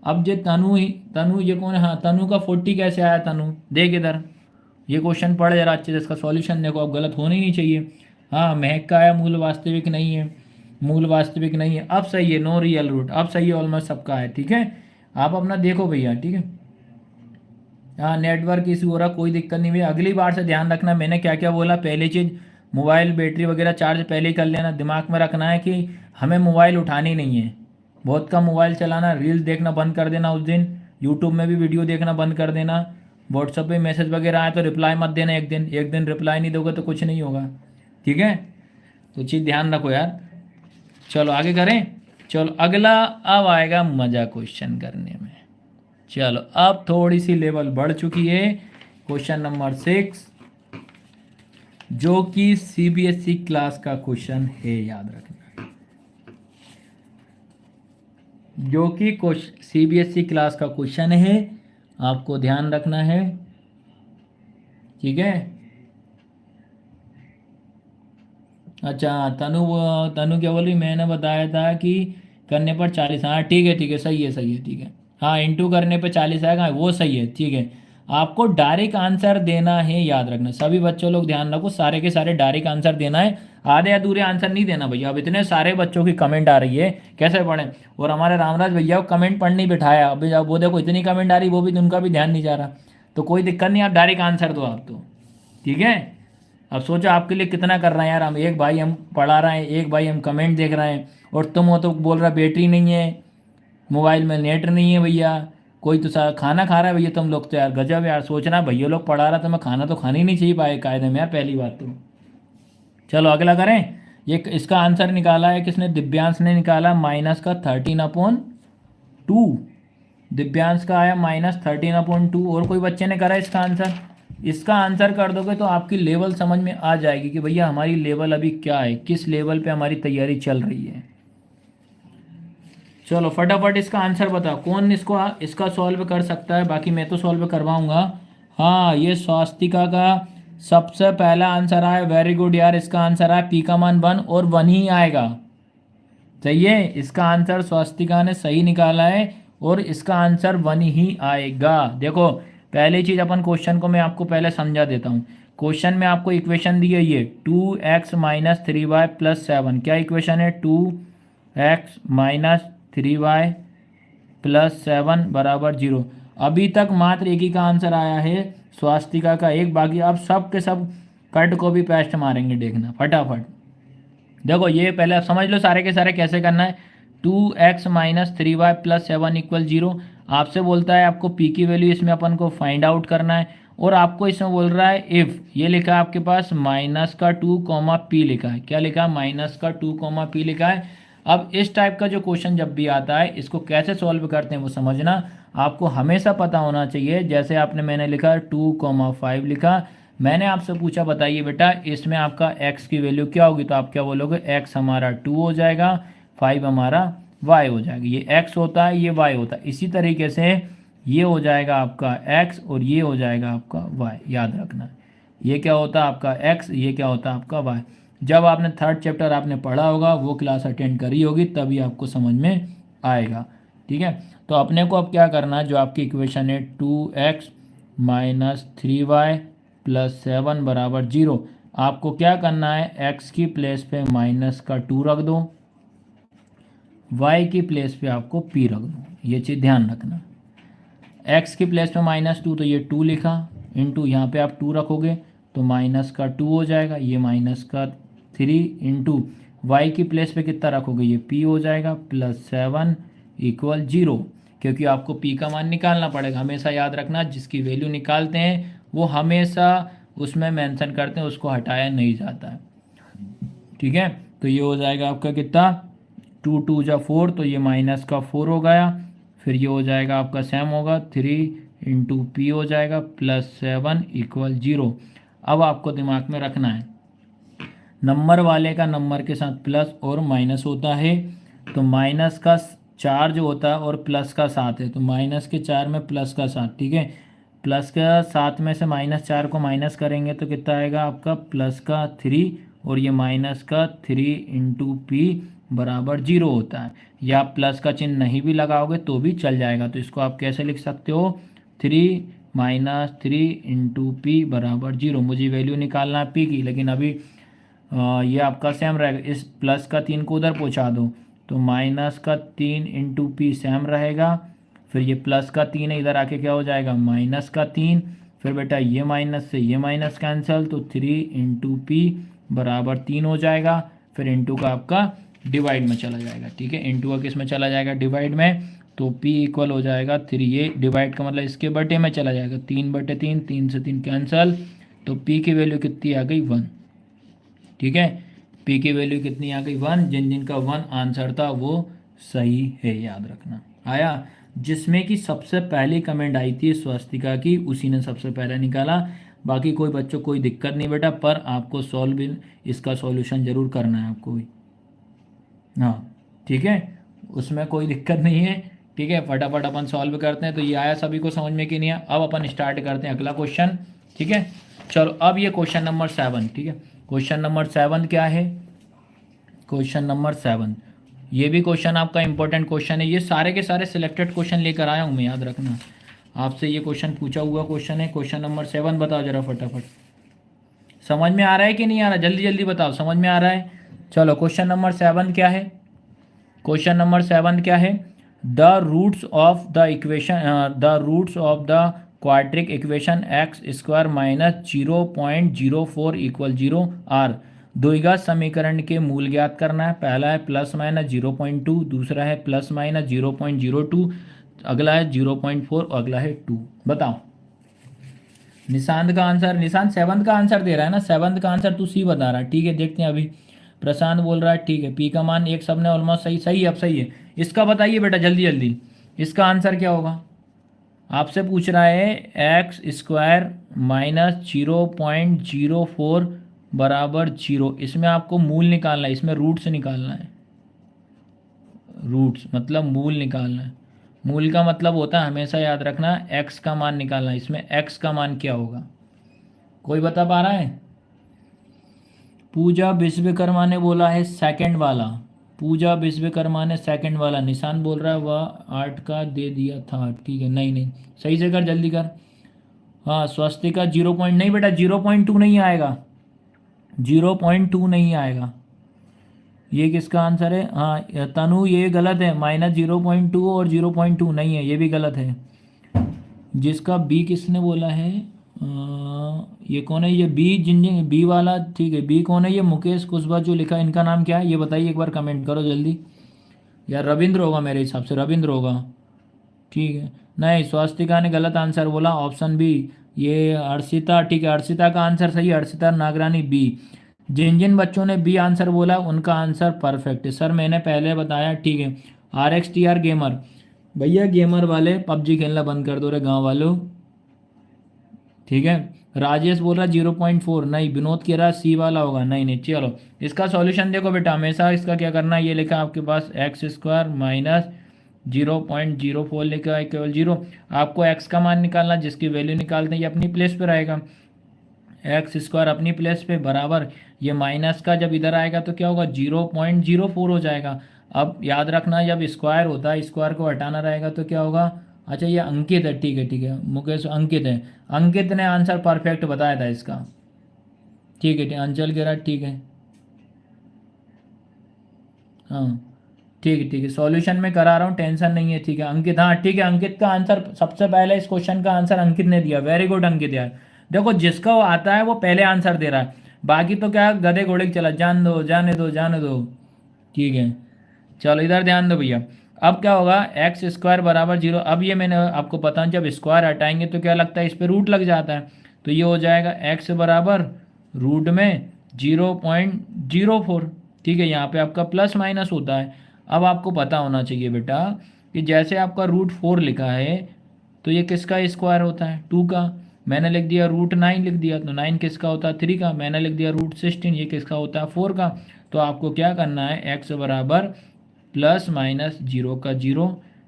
अब ये तनु ये कौन है? हाँ तनु का 40 कैसे आया? तनु देख इधर, ये क्वेश्चन पढ़ जरा अच्छे से, इसका सॉल्यूशन देखो, अब गलत होना ही नहीं चाहिए। हाँ महक का आया, मूल वास्तविक नहीं है, मूल वास्तविक नहीं है, अब सही है, नो रियल रूट, अब सही है, ऑलमोस्ट सबका है, ठीक है। आप अपना देखो भैया, ठीक है। हाँ नेटवर्क इशू हो रहा, कोई दिक्कत नहीं भैया, अगली बार से ध्यान रखना मैंने क्या क्या बोला। पहली चीज़, मोबाइल बैटरी वगैरह चार्ज पहले ही कर लेना, दिमाग में रखना है कि हमें मोबाइल उठानी नहीं है, बहुत कम मोबाइल चलाना, रील्स देखना बंद कर देना उस दिन, यूट्यूब में भी वीडियो देखना बंद कर देना, व्हाट्सएप पे मैसेज वगैरह आए तो रिप्लाई मत देना, एक दिन रिप्लाई नहीं दोगे तो कुछ नहीं होगा, ठीक है। तो चीज़ ध्यान रखो यार। चलो आगे करें। चलो अगला अब आएगा मज़ा क्वेश्चन करने में। चलो अब थोड़ी सी लेवल बढ़ चुकी है। क्वेश्चन नंबर 6, जो कि सीबीएसई क्लास का क्वेश्चन है, याद रखना, जो कि सीबीएसई क्लास का क्वेश्चन है, आपको ध्यान रखना है, ठीक है। अच्छा तनु क्या बोल रही, मैंने बताया था कि करने पर 40, हाँ ठीक है सही है, ठीक है। हाँ इंटू करने पे 40 आएगा, वो सही है, ठीक है। आपको डायरेक्ट आंसर देना है, याद रखना सभी बच्चों लोग ध्यान रखो, सारे के सारे डायरेक्ट आंसर देना है, आधे अधूरे आंसर नहीं देना भैया। अब इतने सारे बच्चों की कमेंट आ रही है, कैसे पढ़ें। और हमारे रामराज भैया को कमेंट पढ़ नहीं बिठाया, अभी जब वो देखो इतनी कमेंट आ रही, वो भी उनका भी ध्यान नहीं जा रहा, तो कोई दिक्कत नहीं, आप डायरेक्ट आंसर दो आप तो, ठीक है। अब सोचो आपके लिए कितना कर रहे हैं यार हम, एक भाई हम पढ़ा रहे हैं, एक भाई हम कमेंट देख रहे हैं, और तुम हो तो बोल रहा बैटरी नहीं है, मोबाइल में नेट नहीं है भैया, कोई तो खाना खा रहा है भैया, तुम लोग तो यार गजब यार, सोचना भैया लोग पढ़ा रहा, तो मैं खाना तो खानी नहीं चाहिए पाए कायदे में यार, पहली बात तो। चलो अगला करें। ये इसका आंसर निकाला है किसने, दिव्यांश ने निकाला, -13/2। दिव्यांश का आया -13/2, और कोई बच्चे ने करा इसका आंसर। इसका आंसर कर दोगे तो आपकी लेवल समझ में आ जाएगी कि भैया हमारी लेवल अभी क्या है, किस लेवल पे हमारी तैयारी चल रही है। चलो फटाफट इसका आंसर बताओ, कौन इसका सॉल्व कर सकता है, बाकी मैं तो सॉल्व करवाऊंगा। हाँ, ये स्वास्तिका का सबसे पहला आंसर आया, वेरी गुड यार, इसका आंसर आया पी का मान 1 और 1 ही आएगा। सही है, इसका आंसर स्वास्तिका ने सही निकाला है, और इसका आंसर 1 ही आएगा। देखो पहली चीज़ अपन क्वेश्चन को मैं आपको पहले समझा देता हूँ। क्वेश्चन में आपको इक्वेशन दी है ये 2x - 3y + 7, क्या इक्वेशन है, 2x - 3y + 7 = 0। अभी तक मात्र एक ही का आंसर आया है, स्वास्तिका का एक, बाकी अब सब के सब कट को भी पेस्ट मारेंगे, देखना फटाफट। देखो ये पहले आप समझ लो सारे के सारे कैसे करना है। 2x - 3y + 7 = 0। आपसे बोलता है आपको p की वैल्यू इसमें अपन को फाइंड आउट करना है, और आपको इसमें बोल रहा है इफ़, ये लिखा है आपके पास -2, p लिखा है, क्या लिखा है, -2, p लिखा है। अब इस टाइप का जो क्वेश्चन जब भी आता है, इसको कैसे सॉल्व करते हैं वो समझना आपको हमेशा पता होना चाहिए। जैसे मैंने लिखा 2, 5 लिखा, मैंने आपसे पूछा बताइए बेटा इसमें आपका x की वैल्यू क्या होगी, तो आप क्या बोलोगे, x हमारा 2 हो जाएगा, 5 हमारा y हो जाएगा। ये x होता है, ये y होता है। इसी तरीके से ये हो जाएगा आपका x और ये हो जाएगा आपका y, याद रखना। ये क्या होता है आपका x, ये क्या होता है आपका y। जब आपने 3rd चैप्टर आपने पढ़ा होगा, वो क्लास अटेंड करी होगी, तभी आपको समझ में आएगा, ठीक है। तो अपने को अब क्या करना है, जो आपकी इक्वेशन है 2x - 3y + 7 = 0, आपको क्या करना है, x की प्लेस पे -2 रख दो, y की प्लेस पे आपको p रख दो, ये चीज़ ध्यान रखना। x की प्लेस पे -2 तो ये 2 लिखा, इंटू यहाँ पे आप 2 रखोगे तो -2 हो जाएगा, ये -3 इंटू y की प्लेस पे कितना रखोगे, ये p हो जाएगा, +7 = 0, क्योंकि आपको p का मान निकालना पड़ेगा। हमेशा याद रखना जिसकी वैल्यू निकालते हैं वो हमेशा उसमें मेंशन करते हैं, उसको हटाया नहीं जाता है, ठीक है। तो ये हो जाएगा आपका कितना, 2 2 जा 4, तो ये -4 हो गया। फिर ये हो जाएगा आपका सेम होगा 3 इंटू पी हो जाएगा, +7 = 0। अब आपको दिमाग में रखना है, नंबर वाले का नंबर के साथ प्लस और माइनस होता है, तो माइनस का 4 जो होता है और प्लस का 7 है, तो -4 में प्लस का 7, ठीक है। प्लस का 7 में से -4 को माइनस करेंगे तो कितना आएगा आपका, +3, और ये -3 इंटू पी बराबर 0 होता है। या प्लस का चिन्ह नहीं भी लगाओगे तो भी चल जाएगा, तो इसको आप कैसे लिख सकते हो, 3 - 3 इंटू पी बराबर 0। मुझे वैल्यू निकालना है पी की, लेकिन अभी ये आपका सेम रहेगा, इस प्लस का 3 को उधर पहुँचा दो, तो -3 इंटू पी सेम रहेगा। फिर ये प्लस का 3 है, इधर आके क्या हो जाएगा, -3। फिर बेटा ये माइनस से ये माइनस कैंसिल, तो 3 इंटू पी बराबर 3 हो जाएगा। फिर इंटू का आपका डिवाइड में चला जाएगा, ठीक है। इंटू का किस में चला जाएगा, डिवाइड में, तो p इक्वल हो जाएगा 3, ये डिवाइड का मतलब इसके बटे में चला जाएगा, 3/3, 3 से 3 कैंसिल, तो p की वैल्यू कितनी आ गई, 1, ठीक है। p की वैल्यू कितनी आ गई, 1। जिन जिनका 1 आंसर था वो सही है, याद रखना। आया, जिसमें कि सबसे पहली कमेंट आई थी स्वस्तिका की, उसी ने सबसे पहले निकाला। बाकी कोई बच्चों कोई दिक्कत नहीं बेटा, पर आपको इसका सॉल्यूशन ज़रूर करना है आपको भी, हाँ ठीक है, उसमें कोई दिक्कत नहीं है, ठीक है। फटाफट अपन सॉल्व करते हैं। तो ये आया सभी को समझ में कि नहीं आया। अब अपन स्टार्ट करते हैं अगला क्वेश्चन, ठीक है। चलो अब ये क्वेश्चन नंबर 7, ठीक है। क्वेश्चन नंबर 7 क्या है, क्वेश्चन नंबर 7, ये भी क्वेश्चन आपका इंपॉर्टेंट क्वेश्चन है। ये सारे के सारे सिलेक्टेड क्वेश्चन लेकर आया हूँ मैं, याद रखना। आपसे ये क्वेश्चन पूछा हुआ क्वेश्चन है, क्वेश्चन नंबर 7 बताओ जरा फटाफट। समझ में आ रहा है कि नहीं आ रहा, जल्दी जल्दी बताओ, समझ में आ रहा है? चलो क्वेश्चन नंबर 7 क्या है? क्वेश्चन नंबर 7 क्या है? The roots of the equation, the roots of the quadratic equation x square minus 0.04 equal 0 are. द्विघात समीकरण के मूल ज्ञात करना है। पहला है प्लस माइनस 0.2, दूसरा है प्लस माइनस 0.02, अगला है 0.4, अगला है 2। बताओ निशांत का आंसर, निशांत 7 का आंसर दे रहा है ना, 7 का आंसर तू सी बता रहा है, ठीक है देखते हैं अभी। प्रशांत बोल रहा है ठीक है, पी का मान एक सबने ऑलमोस्ट सही, सही है, अब सही है। इसका बताइए बेटा जल्दी जल्दी, इसका आंसर क्या होगा? आपसे पूछ रहा है एक्स स्क्वायर माइनस 0.04 बराबर 0, इसमें आपको मूल निकालना है, इसमें रूट्स निकालना है। रूट्स मतलब मूल निकालना है। मूल का मतलब होता है, हमेशा याद रखना, एक्स का मान निकालना है। इसमें एक्स का मान क्या होगा, कोई बता पा रहा है? पूजा विश्वकर्मा ने बोला है सेकंड वाला, पूजा विश्वकर्मा ने सेकंड वाला। निशान बोल रहा है वह 8 का दे दिया था, ठीक है, नहीं नहीं सही से कर, जल्दी कर। हाँ स्वस्तिका 0 पॉइंट नहीं बेटा, 0.2 नहीं आएगा, 0.2 नहीं आएगा। ये किसका आंसर है? हाँ तनु ये गलत है, -0.2 और 0.2 नहीं है, ये भी गलत है। जिसका बी किसने बोला है? ये कौन है? ये बी जिन बी वाला, ठीक है, बी कौन है? ये मुकेश कुशवाहा जो लिखा है, इनका नाम क्या है ये बताइए एक बार, कमेंट करो जल्दी। यार रविंद्र होगा मेरे हिसाब से, रविंद्र होगा, ठीक है। नहीं स्वास्तिका ने गलत आंसर बोला, ऑप्शन बी। ये अर्षिता, ठीक है, अर्षिता का आंसर सही है, अर्षिता नागरानी बी। जिन जिन बच्चों ने बी आंसर बोला उनका आंसर परफेक्ट है सर, मैंने पहले बताया, ठीक है। RXTR गेमर, भैया गेमर वाले पबजी खेलना बंद कर दो रे गाँव वालों, ठीक है। राजेश बोल रहा 0.4, नहीं। विनोद कह रहा सी वाला होगा, नहीं नहीं। चलो इसका सॉल्यूशन देखो बेटा, हमेशा इसका क्या करना है, ये लिखा आपके पास एक्स स्क्वायर माइनस 0.04 लिखा है केवल 0। आपको एक्स का मान निकालना, जिसकी वैल्यू निकालते हैं ये अपनी प्लेस पे रहेगा, एक्स स्क्वायर अपनी प्लेस पे बराबर, ये माइनस का जब इधर आएगा तो क्या होगा, 0.04 हो जाएगा। अब याद रखना जब स्क्वायर होता है, स्क्वायर को हटाना रहेगा तो क्या होगा? अच्छा ये अंकित है, ठीक है ठीक है, मुकेश अंकित है, अंकित ने आंसर परफेक्ट बताया था इसका, ठीक है। अंचल कह रहा ठीक है, हाँ ठीक है ठीक है, सॉल्यूशन में करा रहा हूँ, टेंशन नहीं है, ठीक है अंकित, हाँ ठीक है। अंकित का आंसर सबसे पहले, इस क्वेश्चन का आंसर अंकित ने दिया, वेरी गुड अंकित यार। देखो जिसका वो आता है वो पहले आंसर दे रहा है, बाकी तो क्या गधे घोड़े की चला, जान दो जाने दो जाने दो, ठीक है। चलो इधर ध्यान दो भैया, अब क्या होगा, एक्स स्क्वायर बराबर 0। अब ये मैंने आपको पता, जब स्क्वायर हटाएंगे तो क्या लगता है, इस पर रूट लग जाता है, तो ये हो जाएगा एक्स बराबर रूट में 0.04, ठीक है। यहाँ पे आपका प्लस माइनस होता है। अब आपको पता होना चाहिए बेटा कि जैसे आपका √4 लिखा है, तो ये किसका स्क्वायर होता है, 2 का। मैंने लिख दिया √9 लिख दिया, तो 9 किसका होता है, 3 का। मैंने लिख दिया √16, ये किसका होता है, 4 का। तो आपको क्या करना है, एक्स बराबर प्लस माइनस 0 का 0,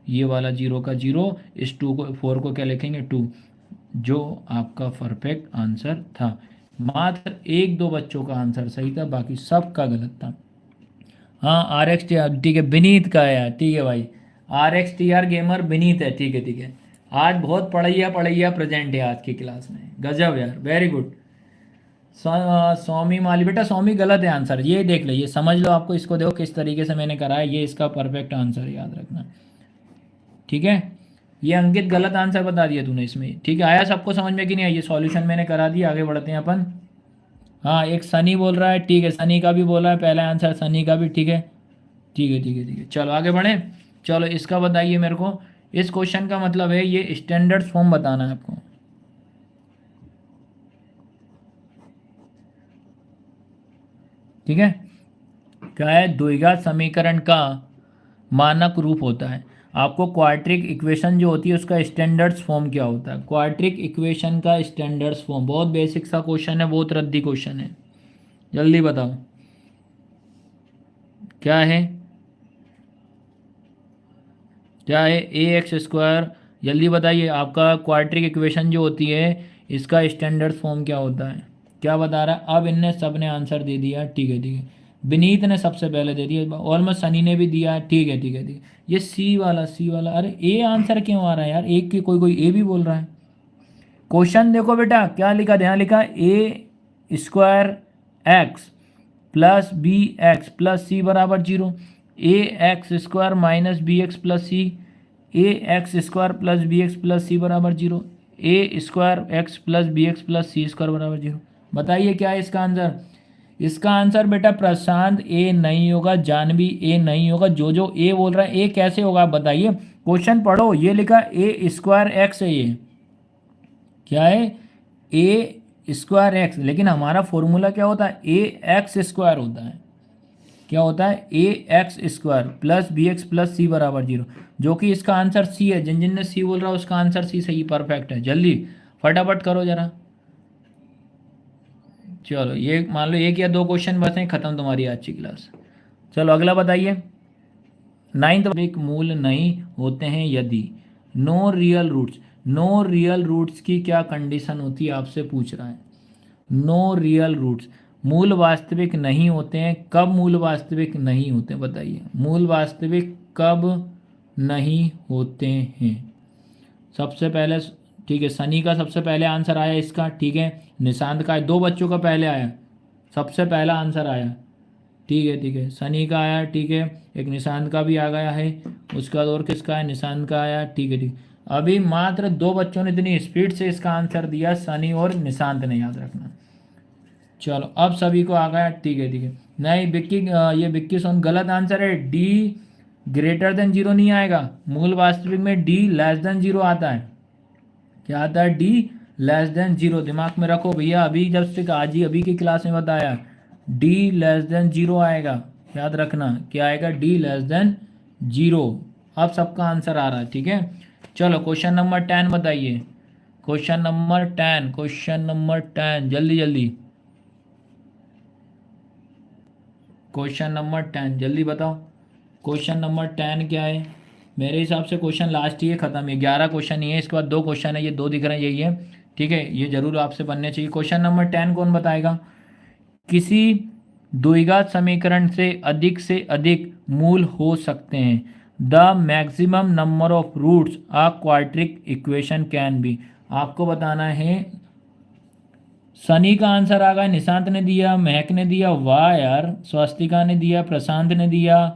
ये वाला 0 का 0, इस 2 को 4 को क्या लिखेंगे 2, जो आपका परफेक्ट आंसर था। मात्र एक दो बच्चों का आंसर सही था, बाकी सब का गलत था। हाँ RXTR, ठीक है, विनीत का है यार, ठीक है भाई, RXTR गेमर विनीत है, ठीक है ठीक है। आज बहुत पढ़ैया पढ़ैया प्रेजेंट है आज की क्लास में, गजब यार, वेरी गुड। स्वामी माली, बेटा स्वामी गलत है आंसर, ये देख लो, ये समझ लो, आपको इसको देखो किस तरीके से मैंने करा है, ये इसका परफेक्ट आंसर याद रखना, ठीक है। ये अंकित गलत आंसर बता दिया तूने इसमें, ठीक है। आया सबको समझ में कि नहीं आया? ये सॉल्यूशन मैंने करा दिया, आगे बढ़ते हैं अपन। हाँ एक सनी बोल रहा है, ठीक है, सनी का भी बोला है पहला आंसर, सनी का भी, ठीक है ठीक है ठीक है ठीक है। चलो आगे बढ़े, चलो इसका बताइए मेरे को, इस क्वेश्चन का मतलब है ये स्टैंडर्ड फॉर्म बताना है आपको, ठीक है। क्या है, द्विघात समीकरण का मानक रूप होता है। आपको क्वाड्रिक इक्वेशन जो होती है उसका स्टैंडर्ड्स फॉर्म क्या होता है, क्वाड्रिक इक्वेशन का स्टैंडर्ड्स फॉर्म, बहुत बेसिक सा क्वेश्चन है, बहुत रद्दी क्वेश्चन है, जल्दी बताओ क्या है, क्या है AX², जल्दी बताइए। आपका क्वाड्रिक इक्वेशन जो होती है इसका स्टैंडर्ड फॉर्म क्या होता है, क्या बता रहा है? अब इनने सब ने आंसर दे दिया, ठीक है ठीक है। विनीत ने सबसे पहले दे दिया, ऑलमोस्ट सनी ने भी दिया। ठीक है ठीक है ठीक है। ये सी वाला, अरे ए आंसर क्यों आ रहा है यार, एक की कोई कोई ए भी बोल रहा है। क्वेश्चन देखो बेटा क्या लिखा, ध्यान लिखा, a square x plus b x plus c बराबर zero. A x square minus b x plus c, a x square plus b x plus c बराबर zero, a square x plus b x plus c square बराबर zero. बताइए क्या है इसका answer. इसका answer बेटा प्रशांत ए नहीं होगा, जानवी ए नहीं होगा, जो जो ए बोल रहा है ए कैसे होगा आप बताइए। क्वेश्चन पढ़ो, ये लिखा ए स्क्वायर एक्स है, ये क्या है, ए स्क्वायर एक्स, लेकिन हमारा फॉर्मूला क्या होता है, ए एक्स स्क्वायर होता है। क्या होता है, a x square plus b x plus c बराबर जीरो, जो कि इसका आंसर सी है। जिन जिन ने सी बोल रहा है उसका आंसर सी सही परफेक्ट है। जल्दी फटाफट करो जरा। चलो ये मान लो एक या दो क्वेश्चन बस हैं, खत्म तुम्हारी आज की क्लास। चलो अगला बताइए। नाइन्थ, एक मूल नहीं होते हैं यदि no real roots. No real roots की क्या कंडीशन होती है आपसे पूछ रहा है। नो रियल रूट्स, मूल वास्तविक नहीं होते हैं, कब मूल वास्तविक नहीं होते बताइए। मूल वास्तविक कब नहीं होते हैं। सबसे पहले ठीक है, सनी का सबसे पहले आंसर आया इसका, ठीक है। निशांत का, दो बच्चों का पहले आया, सबसे पहला आंसर आया, ठीक है ठीक है। सनी का आया, ठीक है, एक निशांत का भी आ गया है। उसके बाद और किसका है, निशांत का आया, ठीक है ठीक। अभी मात्र दो बच्चों ने इतनी स्पीड से इसका आंसर दिया, सनी और निशांत ने, याद रखना। चलो अब सभी को आ गया, ठीक है ठीक है। नहीं विक्की, ये विक्की सोन गलत आंसर है। डी ग्रेटर देन जीरो नहीं आएगा, मूल वास्तविक में डी लेस देन जीरो आता है। क्या आता है, डी लेस देन जीरो, दिमाग में रखो भैया, अभी जब से आज ही अभी की क्लास में बताया, डी लेस देन जीरो आएगा, याद रखना क्या आएगा, डी लेस देन जीरो। अब सबका आंसर आ रहा है, ठीक है। चलो क्वेश्चन नंबर 10 बताइए। क्वेश्चन नंबर 10, क्वेश्चन नंबर 10, जल्दी जल्दी, क्वेश्चन नंबर 10 जल्दी बताओ। क्वेश्चन नंबर 10 क्या है। मेरे हिसाब से क्वेश्चन लास्ट ही है, ख़त्म है, 11 क्वेश्चन ही है, इसके बाद दो क्वेश्चन है, ये दो दिख रहे हैं, यही है, ठीक है। ये जरूर आपसे बनने चाहिए। क्वेश्चन नंबर 10 कौन बताएगा। किसी द्विघात समीकरण से अधिक मूल हो सकते हैं। The maximum number of roots a quadratic equation can be. आपको बताना है। सनी का आंसर आ गया, निशांत ने दिया, महक ने दिया, वाह यार, स्वस्तिका ने दिया, प्रशांत ने दिया,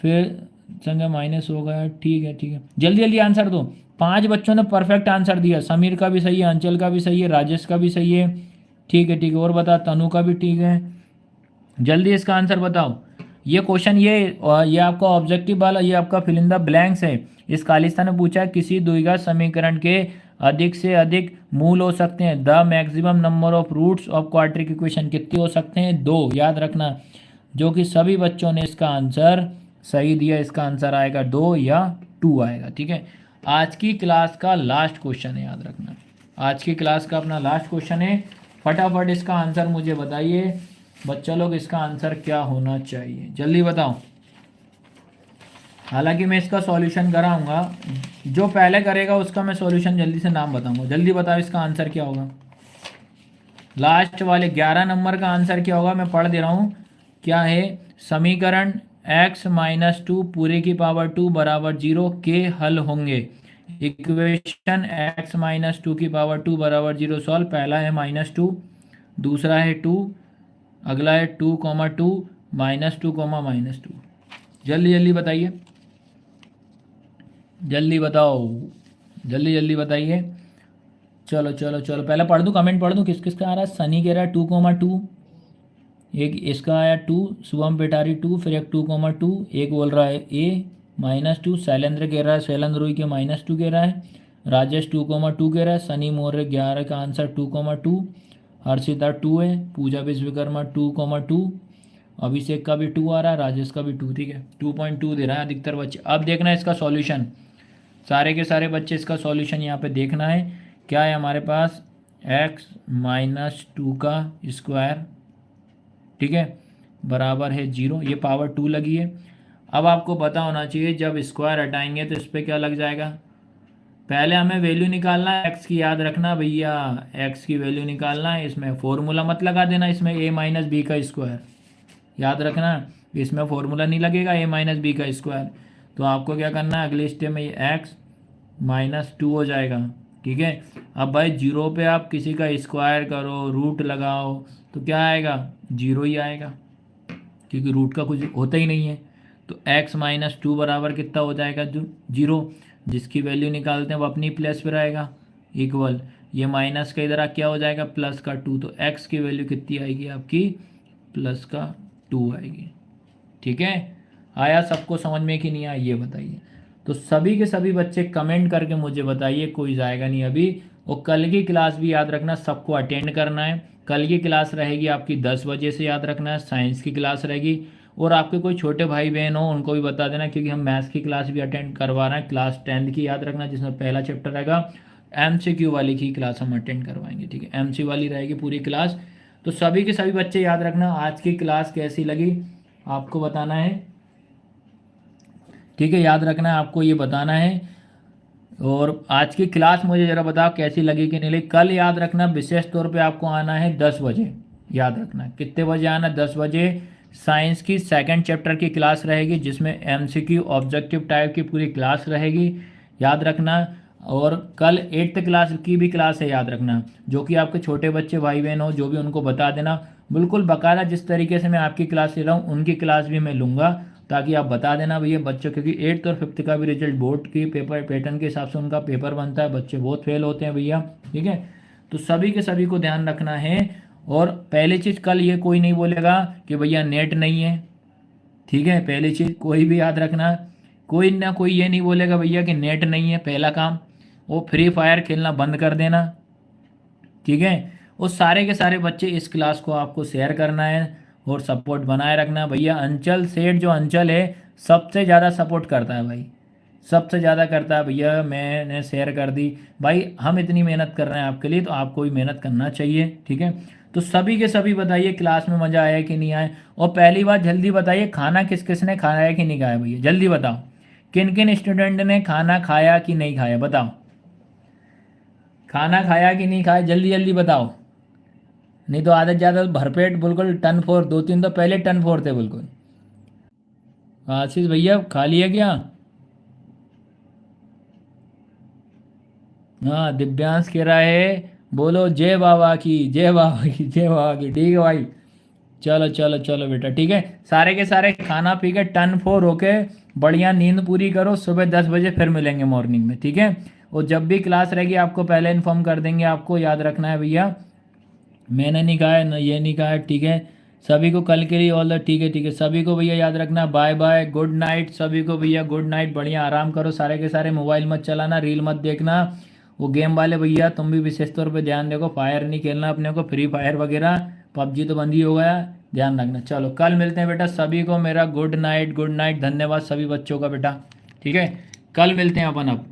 फिर संजय माइनस हो गया, ठीक है ठीक है। जल्दी जल्दी आंसर दो। 5 बच्चों ने परफेक्ट आंसर दिया, समीर का भी सही है, अंचल का भी सही है, राजेश का भी सही है, ठीक है ठीक है। और बता, तनु का भी ठीक है। जल्दी इसका आंसर बताओ। ये क्वेश्चन ये आपका ऑब्जेक्टिव वाला, ये आपका फिल इन द ब्लैंक्स है। इस खालिस्तान ने पूछा किसी द्विघात समीकरण के अधिक से अधिक मूल हो सकते हैं। The maximum number of roots of quadratic equation कितने हो सकते हैं, 2, याद रखना। जो कि सभी बच्चों ने इसका आंसर सही दिया, इसका आंसर आएगा 2 या 2 आएगा, ठीक है। आज की क्लास का लास्ट क्वेश्चन है, याद रखना, आज की क्लास का अपना लास्ट क्वेश्चन है। फटाफट इसका आंसर मुझे बताइए बच्चा लोग, इसका आंसर क्या होना चाहिए, जल्दी बताओ। हालांकि मैं इसका सॉल्यूशन कराऊंगा, जो पहले करेगा उसका मैं सॉल्यूशन जल्दी से नाम बताऊंगा। जल्दी बताओ इसका आंसर क्या होगा। लास्ट वाले 11 नंबर का आंसर क्या होगा, मैं पढ़ दे रहा हूँ। क्या है, समीकरण x माइनस 2 पूरे की पावर 2 बराबर 0 के हल होंगे। इक्वेशन x माइनस 2 की पावर 2 बराबर 0 सॉल्व। पहला है -2, दूसरा है 2, अगला है 2,2 -2, -2। जल्दी जल्दी बताइए, जल्दी बताओ, जल्दी जल्दी बताइए। चलो चलो चलो, पहले पढ़ दूँ, कमेंट पढ़ दूँ, किस किस का आ रहा है। सनी कह रहा है 2,2, एक इसका आया 2, शुभम पेटारी 2, फिर एक 2,2, एक बोल रहा है ए -2, शैलेंद्र कह रहा है, शैलेंद्र रोई के -2 कह रहा है, राजेश 2,2 कह रहा है, सनी मौर्य 11 का आंसर 2,2, हर्षिता 2 है, पूजा विश्वकर्मा 2,2, अभिषेक का भी 2 आ रहा है, राजेश का भी 2, ठीक है, 2.2 दे रहा है अधिकतर बच्चे। अब देखना है इसका सॉल्यूशन, सारे के सारे बच्चे इसका सॉल्यूशन यहाँ पे देखना है। क्या है हमारे पास, x -2 का स्क्वायर, ठीक है, बराबर है 0, ये पावर 2 लगी है। अब आपको पता होना चाहिए जब स्क्वायर हटाएंगे तो इस पर क्या लग जाएगा। पहले हमें वैल्यू निकालना है x की, याद रखना भैया, x की वैल्यू निकालना है। इसमें फॉर्मूला मत लगा देना, इसमें a - b का स्क्वायर, याद रखना। इसमें फॉर्मूला नहीं लगेगा a माइनस बी का स्क्वायर। तो आपको क्या करना है, अगले स्टेप में ये x माइनस 2 हो जाएगा। ठीक है, अब भाई जीरो पे आप किसी का स्क्वायर करो, रूट लगाओ, तो क्या आएगा, जीरो ही आएगा, क्योंकि रूट का कुछ होता ही नहीं है। तो x माइनस 2 बराबर कितना हो जाएगा, जो जीरो, जिसकी वैल्यू निकालते हैं वो अपनी प्लस पर आएगा, इक्वल ये माइनस का इधर क्या हो जाएगा, प्लस का 2, तो x की वैल्यू कितनी आएगी आपकी, प्लस का 2 आएगी। ठीक है, आया सबको समझ में कि नहीं आया ये बताइए। तो सभी के सभी बच्चे कमेंट करके मुझे बताइए, कोई जाएगा नहीं अभी। और कल की क्लास भी याद रखना सबको अटेंड करना है। कल की क्लास रहेगी आपकी 10 बजे से, याद रखना है, साइंस की क्लास रहेगी। और आपके कोई छोटे भाई बहन हो उनको भी बता देना, क्योंकि हम मैथ्स की क्लास भी अटेंड करवा रहे हैं, क्लास 10 की, याद रखना, जिसमें पहला चैप्टर रहेगा MCQ वाली की क्लास हम अटेंड करवाएंगे। ठीक है, MC वाली रहेगी पूरी क्लास। तो सभी के सभी बच्चे याद रखना, आज की क्लास कैसी लगी आपको बताना है। ठीक है, याद रखना है, आपको ये बताना है। और आज की क्लास मुझे ज़रा बताओ कैसी लगी कि नहीं लगी। कल याद रखना विशेष तौर पे आपको आना है 10 बजे, याद रखना कितने बजे आना, 10 बजे। साइंस की सेकंड चैप्टर की क्लास रहेगी, जिसमें MCQ ऑब्जेक्टिव टाइप की पूरी क्लास रहेगी, याद रखना। और कल 8th क्लास की भी क्लास है, याद रखना, जो कि आपके छोटे बच्चे भाई बहन हो जो भी, उनको बता देना बिल्कुल बकायदा। जिस तरीके से मैं आपकी क्लास ले रहा हूँ उनकी क्लास भी मैं लूँगा, ताकि आप बता देना भैया बच्चों, क्योंकि 8th और 5th का भी रिजल्ट बोर्ड की पेपर पैटर्न के हिसाब से उनका पेपर बनता है, बच्चे बहुत फेल होते हैं भैया। ठीक है, तो सभी के सभी को ध्यान रखना है। और पहली चीज़, कल ये कोई नहीं बोलेगा कि भैया नेट नहीं है। ठीक है, पहली चीज़ कोई भी याद रखना, कोई ना कोई ये नहीं बोलेगा भैया कि नेट नहीं है। पहला काम, वो फ्री फायर खेलना बंद कर देना। ठीक है, वो सारे के सारे बच्चे इस क्लास को आपको शेयर करना है और सपोर्ट बनाए रखना। भैया अंचल सेठ, जो अंचल है, सबसे ज़्यादा सपोर्ट करता है भाई, सबसे ज़्यादा करता है भैया। मैंने शेयर कर दी भाई, हम इतनी मेहनत कर रहे हैं आपके लिए, तो आपको भी मेहनत करना चाहिए। ठीक है, तो सभी के सभी बताइए क्लास में मज़ा आया कि नहीं आया। और पहली बात जल्दी बताइए, खाना किस किस ने खाया कि नहीं खाया भैया, जल्दी बताओ, किन किन स्टूडेंट ने खाना खाया कि नहीं खाया, बताओ, खाना खाया कि नहीं खाया, जल्दी जल्दी बताओ। नहीं तो आदत ज़्यादा भरपेट बिल्कुल टन फोर, 2-3 तो पहले टन फोर थे बिल्कुल। आशीष भैया खा लिया क्या? हाँ, दिव्यांश कह रहा है बोलो जय बाबा की, जय बाबा की, जय बाबा की। ठीक है भाई, चलो चलो चलो बेटा, ठीक है, सारे के सारे खाना पी के टन फोर होके बढ़िया नींद पूरी करो। सुबह 10 बजे फिर मिलेंगे मॉर्निंग में। ठीक है, और जब भी क्लास रहेगी आपको पहले इन्फॉर्म कर देंगे। आपको याद रखना है भैया, मैंने नहीं कहा है ना, ये नहीं कहा है। ठीक है, सभी को कल के लिए ऑल द, ठीक है ठीक है, सभी को भैया याद रखना, बाय बाय, गुड नाइट सभी को भैया, गुड नाइट, बढ़िया आराम करो सारे के सारे। मोबाइल मत चलाना, रील मत देखना, वो गेम वाले भैया तुम भी विशेष तौर पे ध्यान देखो, फायर नहीं खेलना अपने को, फ्री फायर वगैरह, PUBG तो बंद ही हो गया, ध्यान रखना। चलो कल मिलते हैं बेटा, सभी को मेरा गुड नाइट, गुड नाइट, धन्यवाद सभी बच्चों का बेटा। ठीक है, कल मिलते हैं अपन अब।